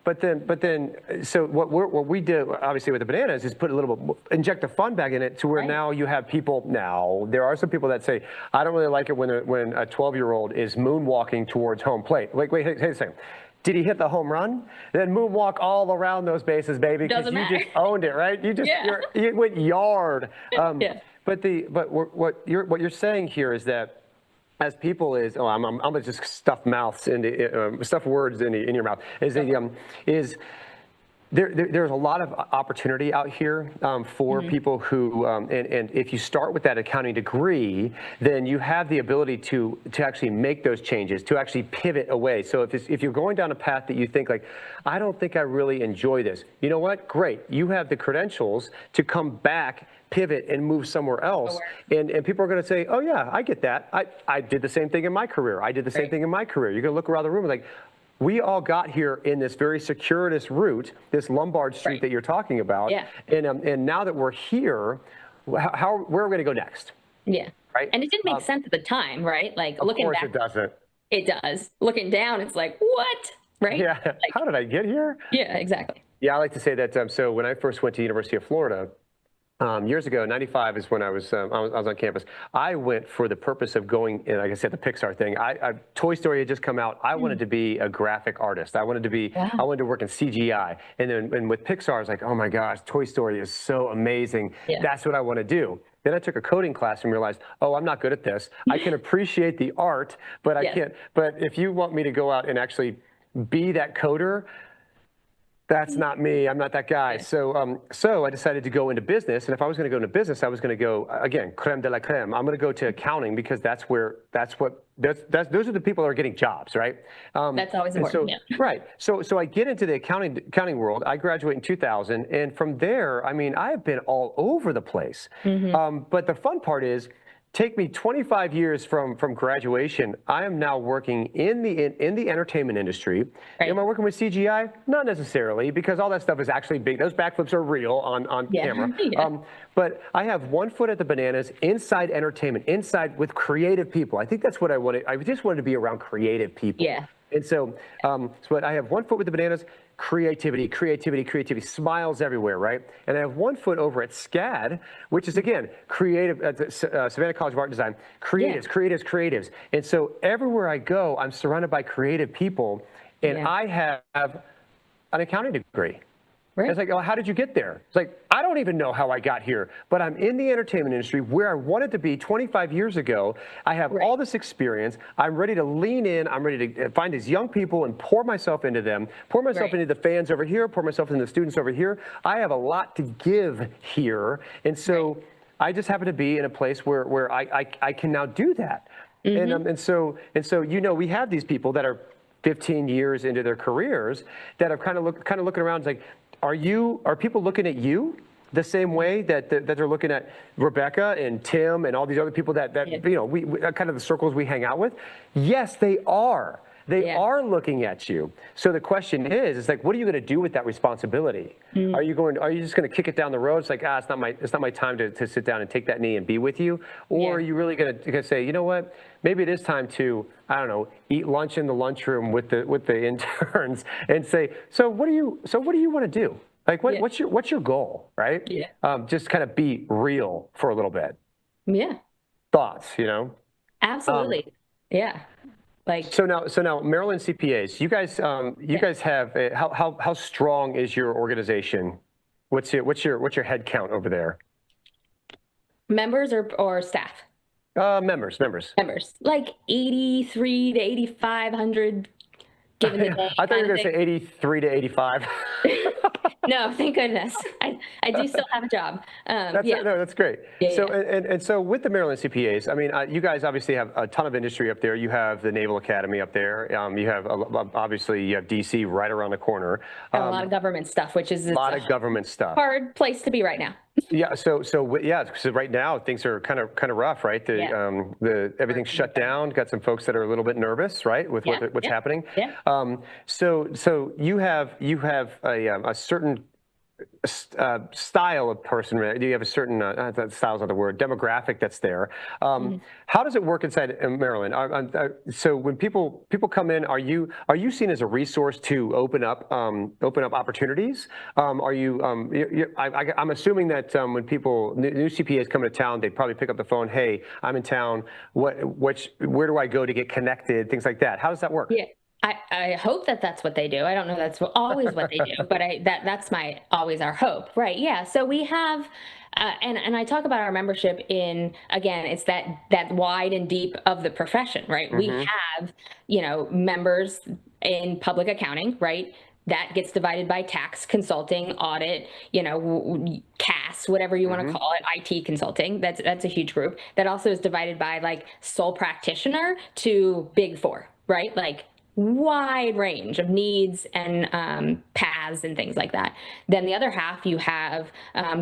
But then, so what we did, obviously, with the bananas is put a little bit, inject the fun back in it to where now you have people. Now there are some people that say, I don't really like it when a 12-year-old is moonwalking towards home plate. Like, wait, hey a second. Did he hit the home run? Then moonwalk all around those bases, baby, because you just owned it, right? You just you went yard. But what you're saying here is that, as people is, I'm gonna just stuff words in your mouth. There's a lot of opportunity out here for people who, and if you start with that accounting degree, then you have the ability to actually make those changes, to actually pivot away. So if you're going down a path that you think like, I don't think I really enjoy this, you know what? Great, you have the credentials to come back, pivot, and move somewhere else. And people are going to say, oh yeah, I get that. I did the same thing in my career. I did the same thing in my career. You're going to look around the room and like, we all got here in this very circuitous route, this Lombard Street that you're talking about. And now that we're here, where are we going to go next? Right? And it didn't make sense at the time, right? Like looking back. Of course it doesn't. It does. Looking down, it's like, what? Right? Yeah. Like, how did I get here? Yeah, exactly. Yeah, I like to say that. So when I first went to University of Florida, years ago, 95 is when I was on campus. I went for the purpose of going, and like I said, the Pixar thing. Toy Story had just come out. I wanted to be a graphic artist. I wanted to work in CGI. And with Pixar, I was like, oh my gosh, Toy Story is so amazing. That's what I want to do. Then I took a coding class and realized, oh, I'm not good at this. I can appreciate the art, but I can't. But if you want me to go out and actually be that coder. That's not me. I'm not that guy. So, so I decided to go into business. And if I was going to go into business, I was going to go, again, creme de la creme. I'm going to go to accounting because those are the people that are getting jobs, right? That's always important. So, right. So I get into the accounting world. I graduate in 2000. And from there, I mean, I have been all over the place. But the fun part is, take me 25 years from graduation. I am now working in the entertainment industry. Right. Am I working with CGI? Not necessarily, because all that stuff is actually big. Those backflips are real on camera. But I have one foot at the bananas, inside entertainment, inside with creative people. I think that's what I wanted. I just wanted to be around creative people. Yeah. And so, but I have one foot with the bananas, creativity, smiles everywhere, right? And I have one foot over at SCAD, which is, again, creative, Savannah College of Art and Design, creatives. And so everywhere I go, I'm surrounded by creative people, and I have an accounting degree. Right. It's like, oh, how did you get there? It's like, I don't even know how I got here, but I'm in the entertainment industry where I wanted to be 25 years ago. I have all this experience. I'm ready to lean in. I'm ready to find these young people and pour myself into them, pour myself into the fans over here, pour myself into the students over here. I have a lot to give here. And so I just happen to be in a place where I can now do that. And so, you know, we have these people that are 15 years into their careers that are kind of looking around like, are people looking at you the same way that they're looking at Rebekah and Tim and all these other people that you know, we kind of the circles we hang out with? Yes, they are. They are looking at you. So the question is, it's like, what are you going to do with that responsibility? Are you just going to kick it down the road? It's like, it's not my time to sit down and take that knee and be with you. Or are you really going to say, you know what, maybe it is time to, I don't know, eat lunch in the lunchroom with the interns and say, so what do you want to do? Like, what's your goal, right? Just kind of be real for a little bit. Thoughts, you know? Absolutely. Like, so now Maryland CPAs, you guys have how strong is your organization? What's your head count over there? Members or staff? Members. Like 83 to 8,500. Given the day. I thought you were going to say 83 to 85. No, thank goodness. I do still have a job. No, that's great. And so with the Maryland CPAs, I mean, you guys obviously have a ton of industry up there. You have the Naval Academy up there. You have obviously you have DC right around the corner. And a lot of government stuff, which is a lot of government stuff. Hard place to be right now. So right now things are kind of rough, right? Everything's shut down. Got some folks that are a little bit nervous, right, with what's happening. So you have a certain style of person. Do you have a certain style's not the word, demographic that's there? How does it work inside Maryland? So when people come in, are you seen as a resource to open up opportunities? I'm assuming that when new CPAs come to town, they probably pick up the phone. Hey, I'm in town. Where do I go to get connected? Things like that. How does that work? I hope that's what they do. I don't know that's always what they do, but that's always our hope, right? Yeah. So we have, and I talk about our membership in, again, it's that wide and deep of the profession, right? We have, members in public accounting, right? That gets divided by tax, consulting, audit, CAS, whatever you want to call it, IT consulting. That's a huge group. That also is divided by like sole practitioner to Big Four, right? Like wide range of needs and paths and things like that. Then the other half, you have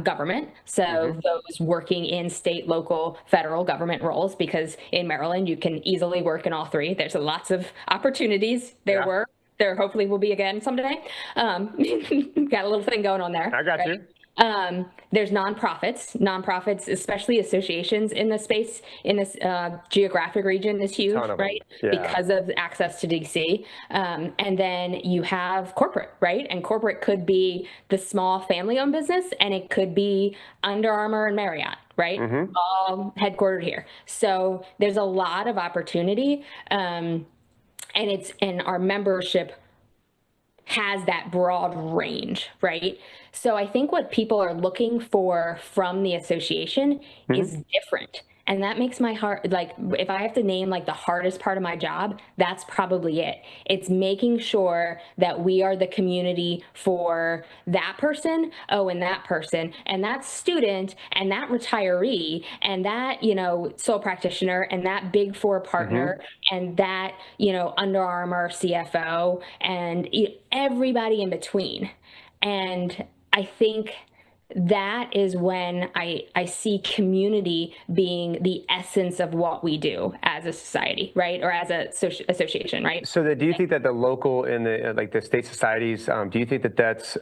government. So those working in state, local, federal government roles, because in Maryland, you can easily work in all three. There's lots of opportunities. There hopefully will be again someday. Got a little thing going on there. I got you. There's nonprofits, especially associations in this space, in this geographic region is huge, right? Because of access to DC. And then you have corporate, right? And corporate could be the small family-owned business, and it could be Under Armour and Marriott, right? All headquartered here. So there's a lot of opportunity, and our membership has that broad range, right? So I think what people are looking for from the association is different. And that makes my heart, like, if I have to name like the hardest part of my job, that's probably it. It's making sure that we are the community for that person, and that person, and that student, and that retiree, and that, sole practitioner, and that Big Four partner, and that, Under Armour CFO, and everybody in between. And I think that is when I see community being the essence of what we do as a society, right? Or as a association, right? So do you think that the local and the state societies, do you think that's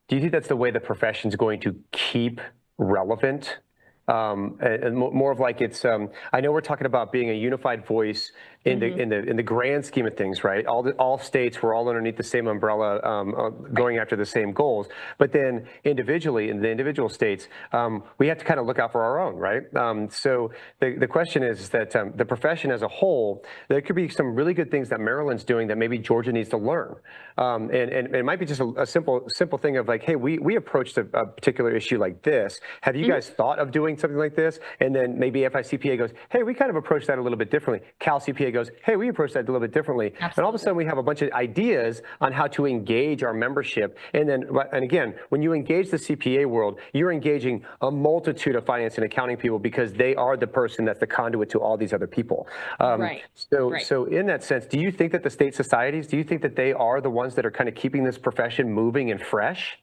the way the profession is going to keep relevant? And more of like it's, I know we're talking about being a unified voice in the grand scheme of things, right? All states, we're all underneath the same umbrella, going after the same goals. But then individually, in the individual states, we have to kind of look out for our own, right? So the question is that the profession as a whole, there could be some really good things that Maryland's doing that maybe Georgia needs to learn. And it might be just a simple thing of like, hey, we approached a particular issue like this. Have you guys thought of doing something like this? And then maybe FICPA goes, hey, we kind of approached that a little bit differently. Cal CPA goes, hey, we approached that a little bit differently. Absolutely. And all of a sudden we have a bunch of ideas on how to engage our membership. And again, when you engage the CPA world, you're engaging a multitude of finance and accounting people because they are the person that's the conduit to all these other people. So in that sense, do you think that the state societies, do you think that they are the ones that are kind of keeping this profession moving and fresh?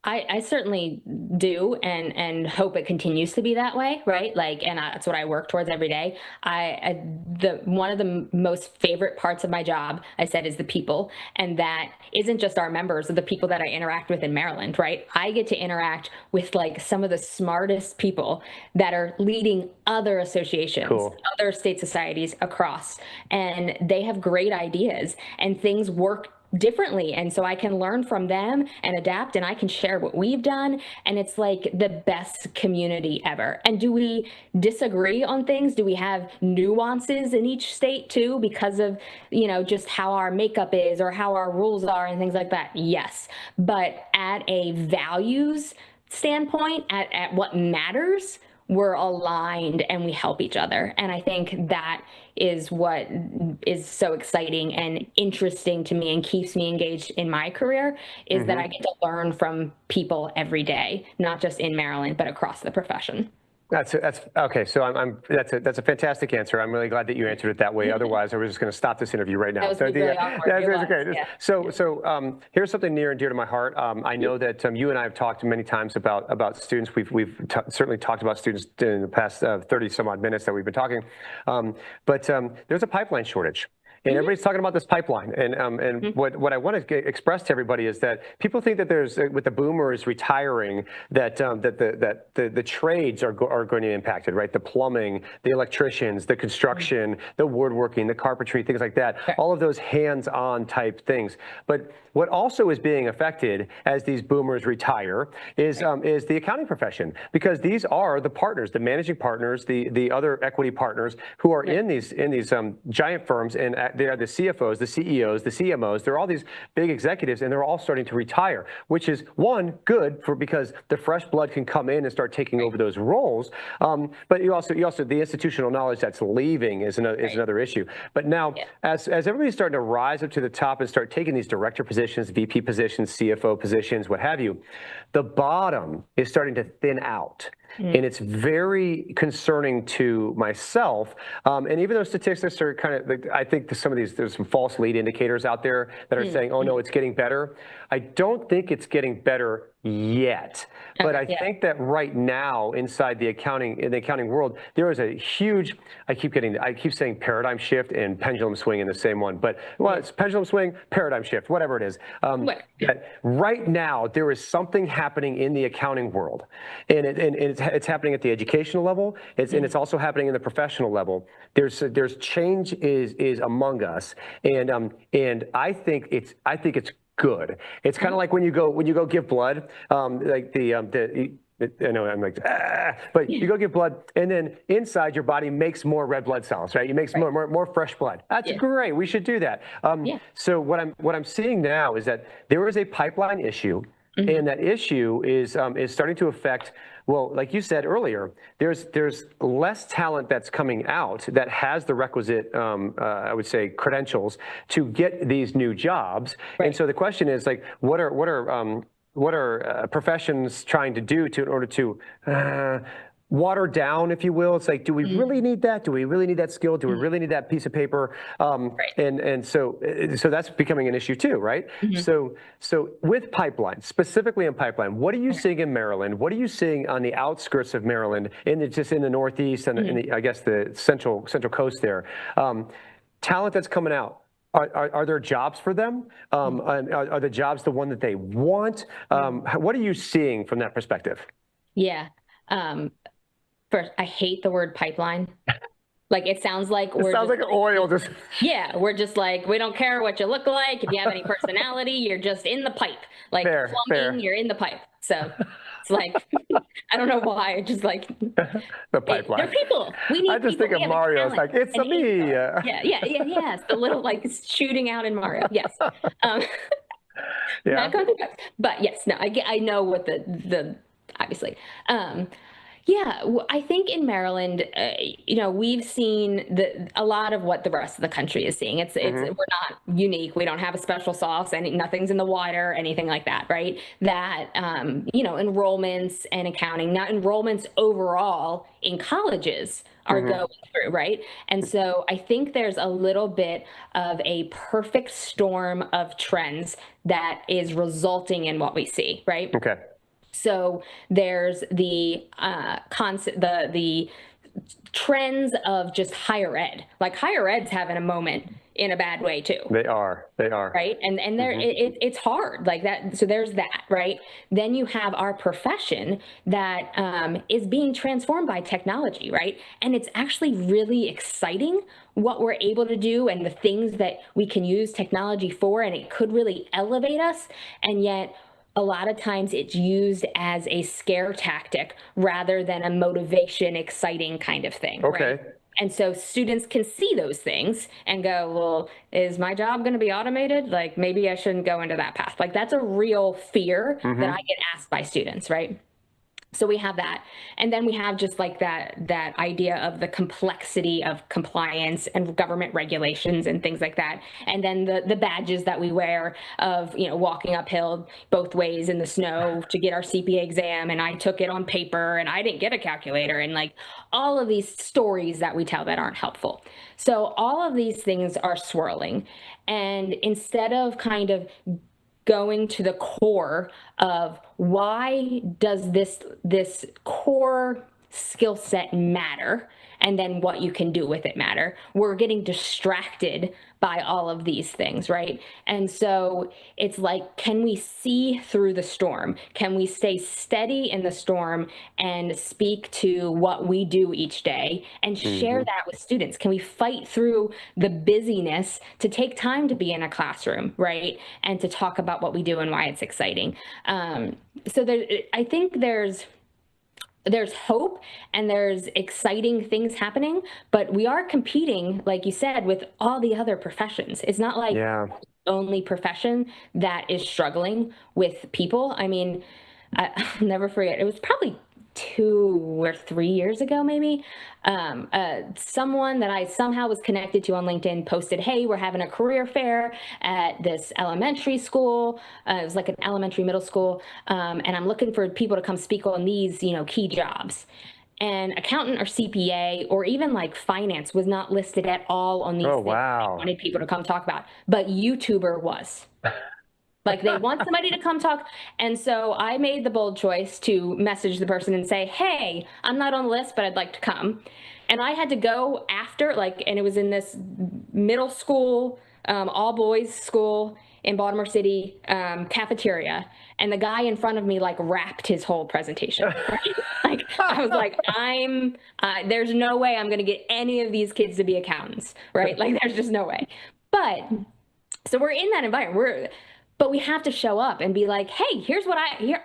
I certainly do, and hope it continues to be that way, right? And that's what I work towards every day. One of the most favorite parts of my job, I said, is the people, and that isn't just our members, or the people that I interact with in Maryland, right? I get to interact with some of the smartest people that are leading other associations, other state societies across, and they have great ideas, and things work differently, and so I can learn from them and adapt, and I can share what we've done, and it's like the best community ever. And do we disagree on things? Do we have nuances in each state too, because of just how our makeup is or how our rules are and things like that? Yes, but at a values standpoint, at what matters, we're aligned and we help each other. And I think that is what is so exciting and interesting to me and keeps me engaged in my career, is that I get to learn from people every day, not just in Maryland, but across the profession. That's okay. So that's a fantastic answer. I'm really glad that you answered it that way. Otherwise, I was just going to stop this interview right now. That was really awkward. That's okay. Yeah. So here's something near and dear to my heart. I know that you and I have talked many times about students. We've certainly talked about students in the past 30 some odd minutes that we've been talking. But there's a pipeline shortage. And everybody's talking about this pipeline, and what I want to express to everybody is that people think that there's, with the boomers retiring, that the trades are going to be impacted, right? The plumbing, the electricians, the construction, the woodworking, the carpentry, things like that. All of those hands-on type things. But what also is being affected as these boomers retire is the accounting profession, because these are the partners, the managing partners, the other equity partners who are in these giant firms, and they are the CFOs, the CEOs, the CMOs. They're all these big executives, and they're all starting to retire, which is good because the fresh blood can come in and start taking over those roles. But you also the institutional knowledge that's leaving is another issue. But now, as everybody's starting to rise up to the top and start taking these director positions, VP positions, CFO positions, what have you, the bottom is starting to thin out. And it's very concerning to myself. And even though statistics are kind of, I think some of these, there's some false lead indicators out there that are saying, oh no, it's getting better. I don't think it's getting better yet. But I think that right now inside the accounting world, there is a huge, I keep saying paradigm shift and pendulum swing in the same one, but it's pendulum swing, paradigm shift, whatever it is. That right now there is something happening in the accounting world, and it's happening at the educational level, and it's also happening in the professional level. There's change is among us, and I think it's good. It's kind of like when you go give blood, I know I'm like, but you go give blood, and then inside your body makes more red blood cells, right? You make more fresh blood. That's great. We should do that. So what I'm seeing now is that there is a pipeline issue, and that issue is starting to affect Well, like you said earlier, there's less talent that's coming out that has the requisite, I would say, credentials to get these new jobs. Right. And so the question is, like, what are professions trying to do in order to water down, if you will? It's like, do we really need that? Do we really need that skill? Do we really need that piece of paper? And so that's becoming an issue too, right? So with pipeline, specifically in pipeline, what are you seeing in Maryland? What are you seeing on the outskirts of Maryland, just in the Northeast and in the, I guess, the central coast there? Talent that's coming out. Are there jobs for them? Are the jobs the one that they want? What are you seeing from that perspective? Yeah. First, I hate the word pipeline. Like, it sounds like it sounds like oil. Just yeah, we're just like, we don't care what you look like. If you have any personality, you're just in the pipe. Like plumbing, you're in the pipe. So it's like, I don't know why. Just like the pipeline. They're people. We need. I just people. think of Mario. It's like, it's me. Yes. The little like shooting out in Mario. Yes. Not going through, but yes, no. I know what the obviously. Yeah, I think in Maryland, we've seen a lot of what the rest of the country is seeing. It's we're not unique. We don't have a special sauce, and nothing's in the water, anything like that, right? That enrollments and accounting, not enrollments overall in colleges are going through, right? And so I think there's a little bit of a perfect storm of trends that is resulting in what we see, right? Okay. So there's the concept, the trends of just higher ed. Like, higher ed's having a moment in a bad way too. They are. Right. And there, it's hard like that. So there's that, right? Then you have our profession that is being transformed by technology, right? And it's actually really exciting what we're able to do and the things that we can use technology for, and it could really elevate us. And yet, a lot of times it's used as a scare tactic rather than a motivation, exciting kind of thing. Okay. Right? And so students can see those things and go, well, is my job going to be automated? Like, maybe I shouldn't go into that path. Like, that's a real fear that I get asked by students, right? So we have that. And then we have just like that idea of the complexity of compliance and government regulations and things like that. And then the badges that we wear of, walking uphill both ways in the snow to get our CPA exam. And I took it on paper and I didn't get a calculator, and like all of these stories that we tell that aren't helpful. So all of these things are swirling. And instead of kind of going to the core of why does this core skill set matter, and then what you can do with it matter, we're getting distracted by all of these things, right? And so it's like, can we see through the storm? Can we stay steady in the storm and speak to what we do each day and share that with students? Can we fight through the busyness to take time to be in a classroom, right? And to talk about what we do and why it's exciting. So I think there's hope and there's exciting things happening, but we are competing, like you said, with all the other professions. It's not like the only profession that is struggling with people. I mean, I'll never forget, it was probably 2 or 3 years ago, maybe, someone that I somehow was connected to on LinkedIn posted, hey, we're having a career fair at this elementary school. It was like an elementary middle school. And I'm looking for people to come speak on these, key jobs. And accountant or CPA or even like finance was not listed at all on these things I wanted people to come talk about. But YouTuber was. Like, they want somebody to come talk. And so I made the bold choice to message the person and say, hey, I'm not on the list, but I'd like to come. And I had to go after, and it was in this middle school, all boys school in Baltimore City, cafeteria. And the guy in front of me, rapped his whole presentation. Right? I was like, there's no way I'm going to get any of these kids to be accountants, right? There's just no way. But so we're in that environment. But we have to show up and be like, hey,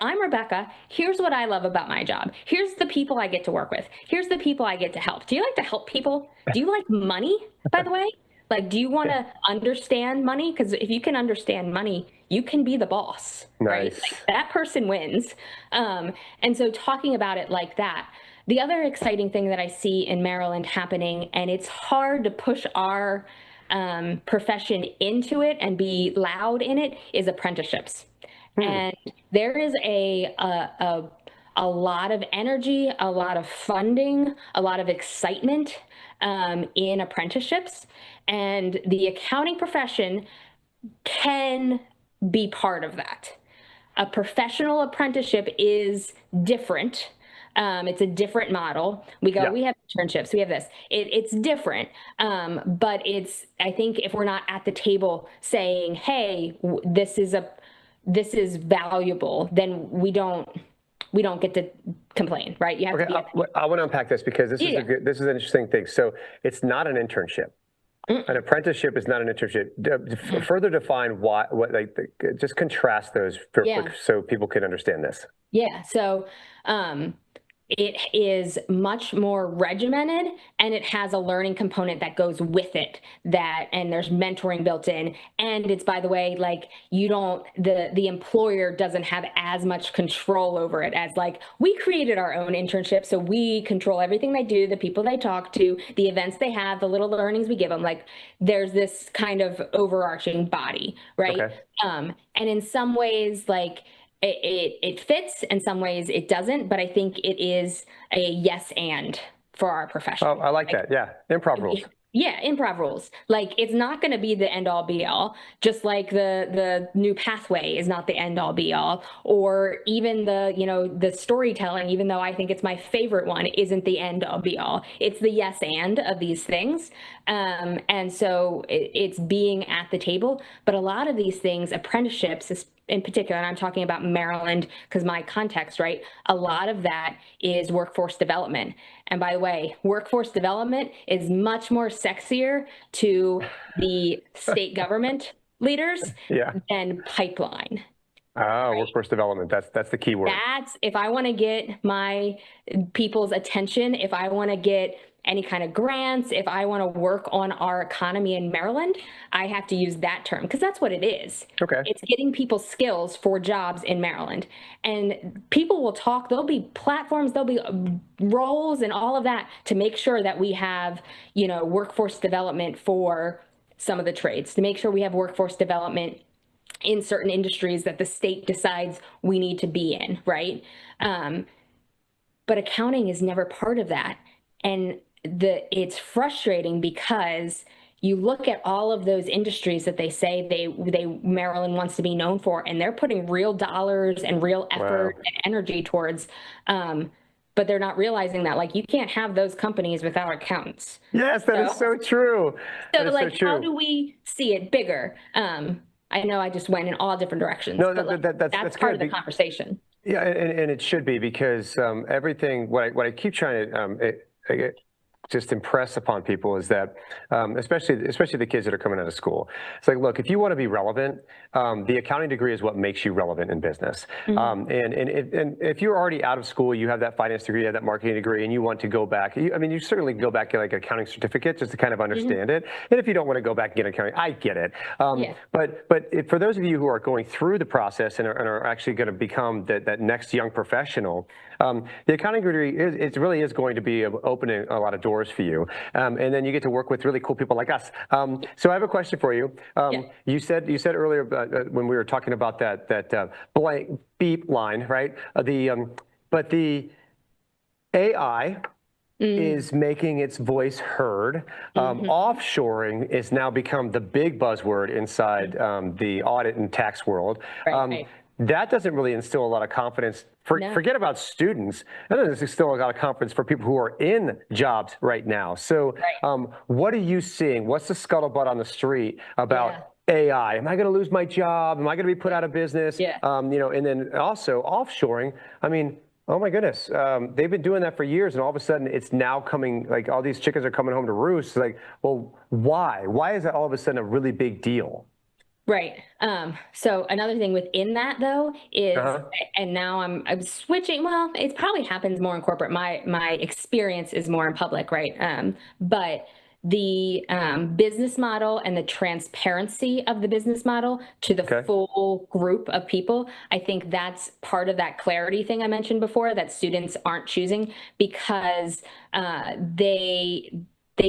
I'm Rebekah. Here's what I love about my job. Here's the people I get to work with. Here's the people I get to help. Do you like to help people? Do you like money, by the way? Like, do you want to understand money? Because if you can understand money, you can be the boss, right? Nice. Like, that person wins. And so talking about it like that. The other exciting thing that I see in Maryland happening, and it's hard to push our profession into it and be loud in it, is apprenticeships. And there is a lot of energy, a lot of funding, a lot of excitement in apprenticeships. And the accounting profession can be part of that. A professional apprenticeship is different. It's a different model. We have internships, we have this. It's different. But I think if we're not at the table saying, hey, this is valuable, then we don't get to complain, right? You have to be I want to unpack this because this is an interesting thing. So it's not an internship. An apprenticeship is not an internship. Further define just contrast those so people can understand this. Yeah. So it is much more regimented, and it has a learning component that goes with it, and there's mentoring built in. And it's, by the way, like, the employer doesn't have as much control over it as, like, we created our own internship, so we control everything they do, the people they talk to, the events they have, the little learnings we give them. Like, there's this kind of overarching body, right? Okay. And in some ways, like, it fits, in some ways it doesn't, but I think it is a yes and for our profession. Oh, I like that. Yeah. Improv rules. Yeah, improv rules. Like, it's not going to be the end all be all, just like the new pathway is not the end all be all, or even the storytelling, even though I think it's my favorite one, isn't the end all be all. It's the yes and of these things. And so it's being at the table. But a lot of these things, apprenticeships in particular, and I'm talking about Maryland because my context, right? A lot of that is workforce development. And by the way, workforce development is much more sexier to the state government leaders than pipeline. Right? Workforce development. That's the key word. If I want to get my people's attention, if I want to get any kind of grants, if I want to work on our economy in Maryland, I have to use that term because that's what it is. Okay. It's getting people skills for jobs in Maryland. And people will talk, there'll be platforms, there'll be roles and all of that to make sure that we have, workforce development for some of the trades, to make sure we have workforce development in certain industries that the state decides we need to be in, right? But accounting is never part of that. And it's frustrating because you look at all of those industries that they say Maryland wants to be known for, and they're putting real dollars and real effort and energy towards, but they're not realizing that, like, you can't have those companies without accountants. Yes, that is so true. So, like, how do we see it bigger? I know I just went in all different directions. No, but that's part of the conversation. Yeah, and it should be because everything. What I keep trying to just impress upon people is that, especially the kids that are coming out of school, it's like, look, if you want to be relevant, the accounting degree is what makes you relevant in business. And if you're already out of school, you have that finance degree, you have that marketing degree, and you want to go back, you certainly go back to like an accounting certificate just to kind of understand it. And if you don't want to go back and get accounting, I get it. But for those of you who are going through the process and are actually going to become that next young professional, the accounting degree it really is going to be opening a lot of doors for you, and then you get to work with really cool people like us. So I have a question for you. You said earlier when we were talking about that blank beep line, right? But the AI is making its voice heard. Offshoring is now become the big buzzword inside the audit and tax world. Right. That doesn't really instill a lot of confidence. Forget about students. That doesn't instill a lot of confidence for people who are in jobs right now. So what are you seeing? What's the scuttlebutt on the street about AI? Am I going to lose my job? Am I going to be put out of business? And then also offshoring. I mean, oh my goodness. They've been doing that for years, and all of a sudden it's now coming, like all these chickens are coming home to roost. Like, well, why? Why is that all of a sudden a really big deal? Right. So another thing within that, though, is, and now I'm switching. Well, it probably happens more in corporate. My experience is more in public, right? But the business model and the transparency of the business model to the full group of people. I think that's part of that clarity thing I mentioned before, that students aren't choosing because they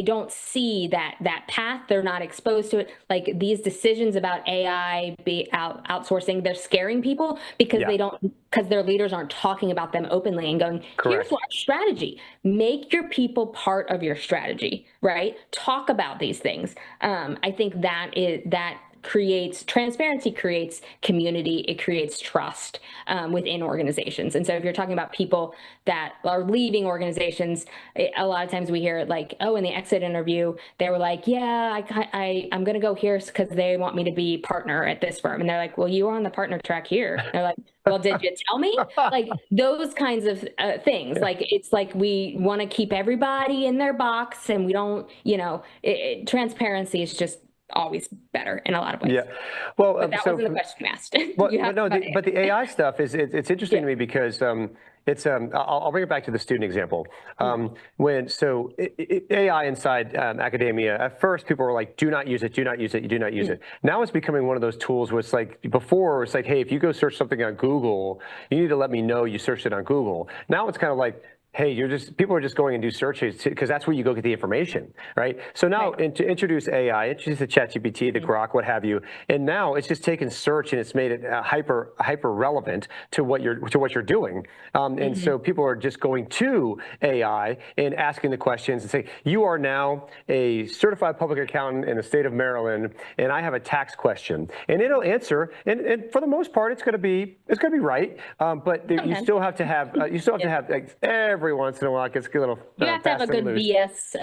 don't see that path. They're not exposed to it. Like these decisions about AI outsourcing, they're scaring people because because their leaders aren't talking about them openly and going, here's our strategy. Make your people part of your strategy, right? Talk about these things. I think that creates transparency, creates community, it creates trust within organizations. And so if you're talking about people that are leaving organizations, a lot of times we hear like, oh, in the exit interview, they were like, yeah, I'm going to go here because they want me to be partner at this firm. And they're like, well, you are on the partner track here. And they're like, well, did you tell me? Like those kinds of things. Like it's like we want to keep everybody in their box and we don't, transparency is just always better in a lot of ways. Yeah. Well, but that wasn't the question you asked. But the AI stuff it's interesting to me because I'll bring it back to the student example. AI inside academia, at first people were like, do not use it, do not use it, you do not use it. Now it's becoming one of those tools where it's like, before it's like, hey, if you go search something on Google, you need to let me know you searched it on Google. Now it's kind of like, hey, people are just going and do searches because that's where you go get the information, right? So now to introduce AI, introduce the ChatGPT, the Grok, what have you, and now it's just taken search and it's made it hyper relevant to what you're doing, and so people are just going to AI and asking the questions and saying, you are now a certified public accountant in the state of Maryland, and I have a tax question, and it'll answer, and for the most part, it's going to be right, but you still have to have like every once in a while it gets a little you have to have a good BS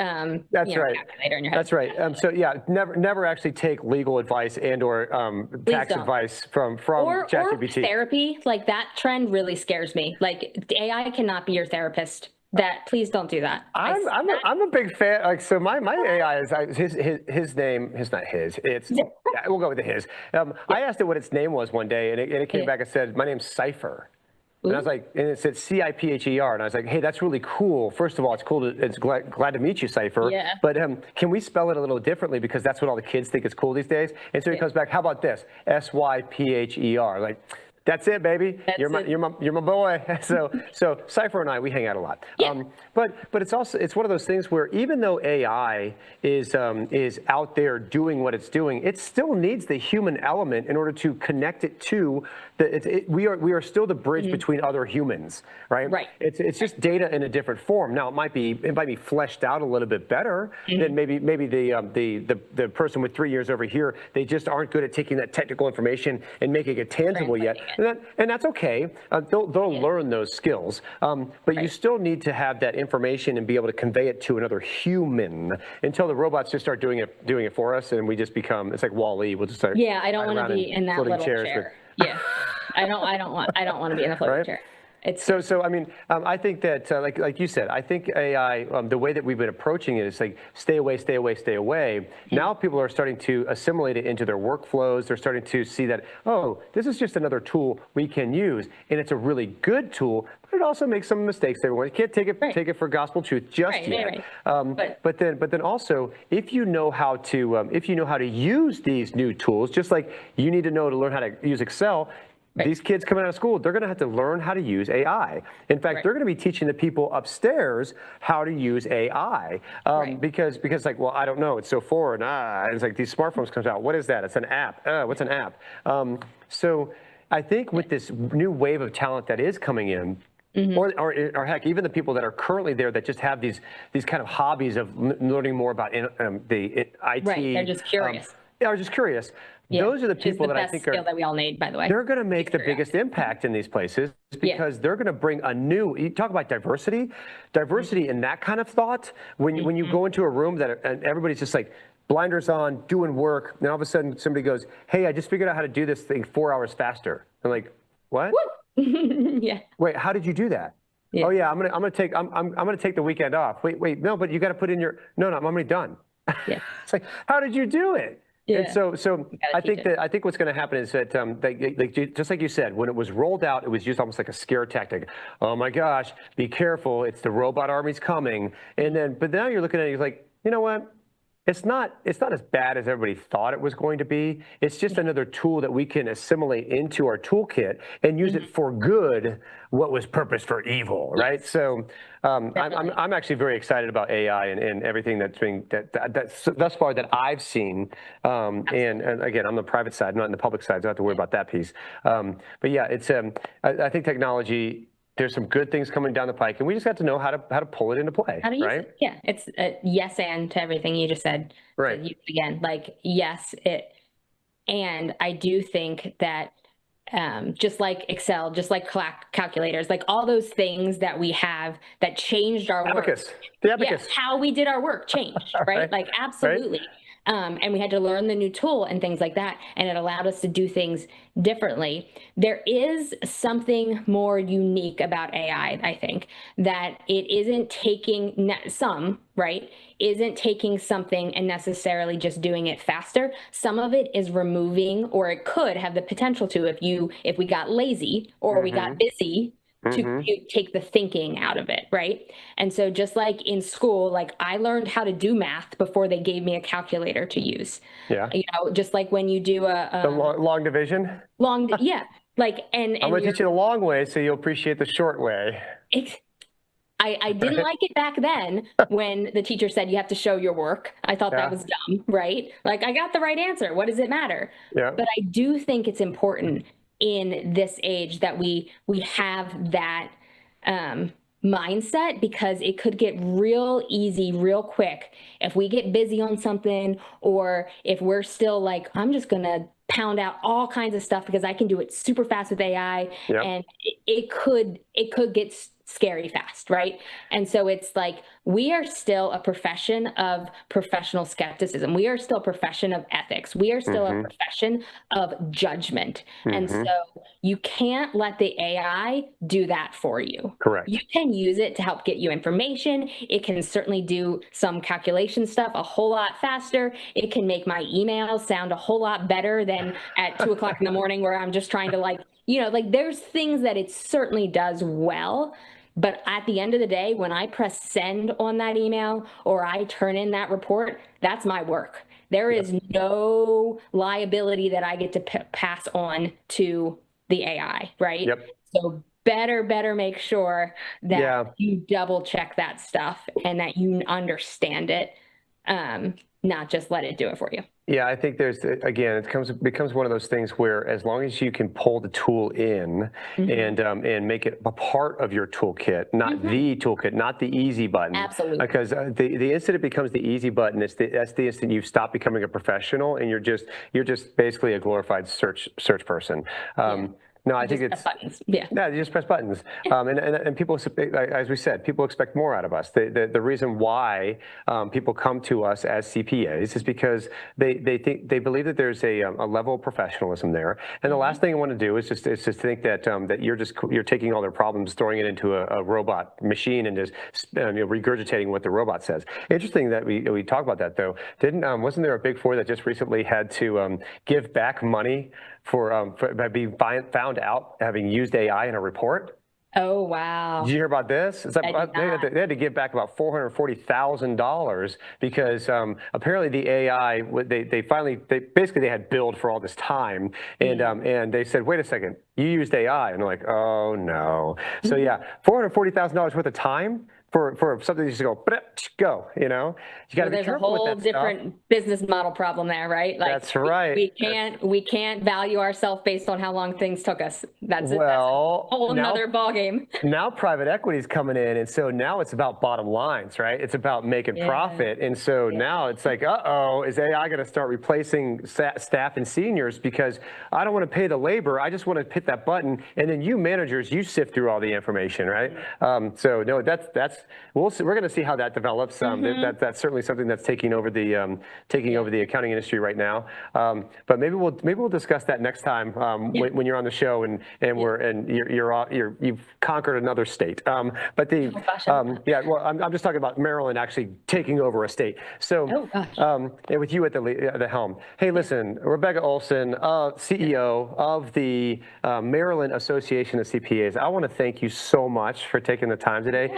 that's right calculator in your head. That's right. So yeah, never actually take legal advice and or tax advice from ChatGPT. Or therapy, like that trend really scares me. Like AI cannot be your therapist. Please don't do that. I'm a big fan. Like, so my AI is his name. It's not his. It's we'll go with his. I asked it what its name was one day, and it came back and said, my name's Cypher. And I was like, and it said CIPHER, and I was like, hey, that's really cool. First of all, it's cool. It's glad to meet you, Cypher. Yeah. But can we spell it a little differently because that's what all the kids think is cool these days? And so he comes back, how about this? SYPHER. Like, that's it, baby. You're my boy. So Cypher and I, we hang out a lot. Yeah. But it's one of those things where even though AI is out there doing what it's doing, it still needs the human element in order to connect it to we are still the bridge between other humans, right? Right. It's just data in a different form. Now it might be fleshed out a little bit better than maybe the person with 3 years over here. They just aren't good at taking that technical information and making it tangible yet. And that's okay. They'll learn those skills. But you still need to have that information and be able to convey it to another human until the robots just start doing it for us, and we just become, it's like Wall-E. We'll just start. Yeah, I don't want to be in that little chair. Yeah, I don't want to be in the floating chair. So I mean, I think that like you said, I think AI, the way that we've been approaching it is like stay away, stay away, stay away. Now people are starting to assimilate it into their workflows. They're starting to see that, oh, this is just another tool we can use, and it's a really good tool. But it also makes some mistakes. Everyone, you can't take it for gospel truth just yet. But then also, if you know how to use these new tools, just like you need to know to learn how to use Excel. These kids coming out of school, they're going to have to learn how to use AI. In fact, they're going to be teaching the people upstairs how to use AI because like, well, I don't know, it's so foreign. It's like these smartphones comes out. What is that? It's an app. What's an app? So I think with this new wave of talent that is coming in, or heck, even the people that are currently there that just have these kind of hobbies of learning more about the IT. Right, they're just curious. Are just curious. Yeah, those are the people that I think skill that we all need, by the way. They're going to make the biggest impact in these places because they're going to bring you talk about diversity in that kind of thought. When you go into a room and everybody's just like blinders on, doing work, and all of a sudden somebody goes, hey, I just figured out how to do this thing 4 hours faster. I'm like, what? Yeah. Wait, how did you do that? Yeah. Oh yeah, I'm gonna take the weekend off. Wait, no, but you got to put in your no, I'm already done. Yeah. It's like, how did you do it? Yeah. And so I think what's going to happen is that just like you said, when it was rolled out, it was used almost like a scare tactic. Oh my gosh, be careful! It's the robot army's coming. But now you're looking at it, you're like, you know what? it's not as bad as everybody thought it was going to be. It's just another tool that we can assimilate into our toolkit and use it for good, what was purposed for evil, right? So I'm actually very excited about AI and everything that's being that's thus far that I've seen. And again, I'm the private side, not in the public side, so I don't have to worry about that piece. But yeah, it's I think technology, there's some good things coming down the pike, and we just got to know how to pull it into play, How to use right? it. Yeah, it's a yes and to everything you just said. Right. To use it again, like yes, and I do think that just like Excel, just like calculators, like all those things that we have that changed our Abacus. work. The abacus. Yeah, how we did our work changed, right? Like absolutely. Right? And we had to learn the new tool and things like that, and it allowed us to do things differently. There is something more unique about AI, I think, that it isn't taking isn't taking something and necessarily just doing it faster. Some of it is removing, or it could have the potential to, if we got lazy or we got busy, to take the thinking out of it, right? And so just like in school, like I learned how to do math before they gave me a calculator to use. Yeah. You know, just like when you do the long division. Yeah. Like, and I'm going to teach you the long way so you'll appreciate the short way. I didn't like it back then when the teacher said you have to show your work. I thought that was dumb, right? Like I got the right answer. What does it matter? Yeah. But I do think it's important in this age that we have that mindset, because it could get real easy real quick if we get busy on something, or if we're still like, I'm just gonna pound out all kinds of stuff because I can do it super fast with AI. Yep. And it could get scary fast, right? And so it's like, we are still a profession of professional skepticism. We are still a profession of ethics. We are still a profession of judgment. And so you can't let the AI do that for you. Correct. You can use it to help get you information. It can certainly do some calculation stuff a whole lot faster. It can make my emails sound a whole lot better than at 2 o'clock in the morning where I'm just trying to like there's things that it certainly does well. But at the end of the day, when I press send on that email or I turn in that report, that's my work. There is no liability that I get to pass on to the AI, right? Yep. So better make sure that you double check that stuff and that you understand it, not just let it do it for you. Yeah, I think there's, again, it becomes one of those things where as long as you can pull the tool in and make it a part of your toolkit, not the toolkit, not the easy button. Absolutely. Because the instant it becomes the easy button, that's the instant you stop becoming a professional and you're just basically a glorified search person. No, I think it's buttons. Yeah, you just press buttons, and people, as we said, people expect more out of us. The reason why people come to us as CPAs is because they believe that there's a level of professionalism there, and the last thing I want to do is just think that you're taking all their problems, throwing it into a robot machine, and just regurgitating what the robot says. Interesting that we talk about that though. Wasn't there a Big Four that just recently had to give back money for being found out having used AI in a report? Oh, wow. Did you hear about this? It's like, they had to give back about $440,000 because apparently the AI, they had billed for all this time, and they said, wait a second, you used AI, and they're like, oh no. So yeah, $440,000 worth of time for something that just go, you know? You got to be careful with that. There's a whole different business model problem there, right? Like, that's right. We can't value ourselves based on how long things took us. That's a whole nother ballgame. Now private equity is coming in, and so now it's about bottom lines, right? It's about making profit, and so now it's like, is AI going to start replacing staff and seniors because I don't want to pay the labor, I just want to hit that button, and then you managers, you sift through all the information, right? So no, that's we're going to see how that develops. That's certainly something that's taking over the accounting industry right now. But maybe we'll discuss that next time when you're on the show and you've conquered another state. I'm just talking about Maryland actually taking over a state. So and with you at the helm. Hey, listen, Rebekah Olson, CEO of the Maryland Association of CPAs. I want to thank you so much for taking the time today.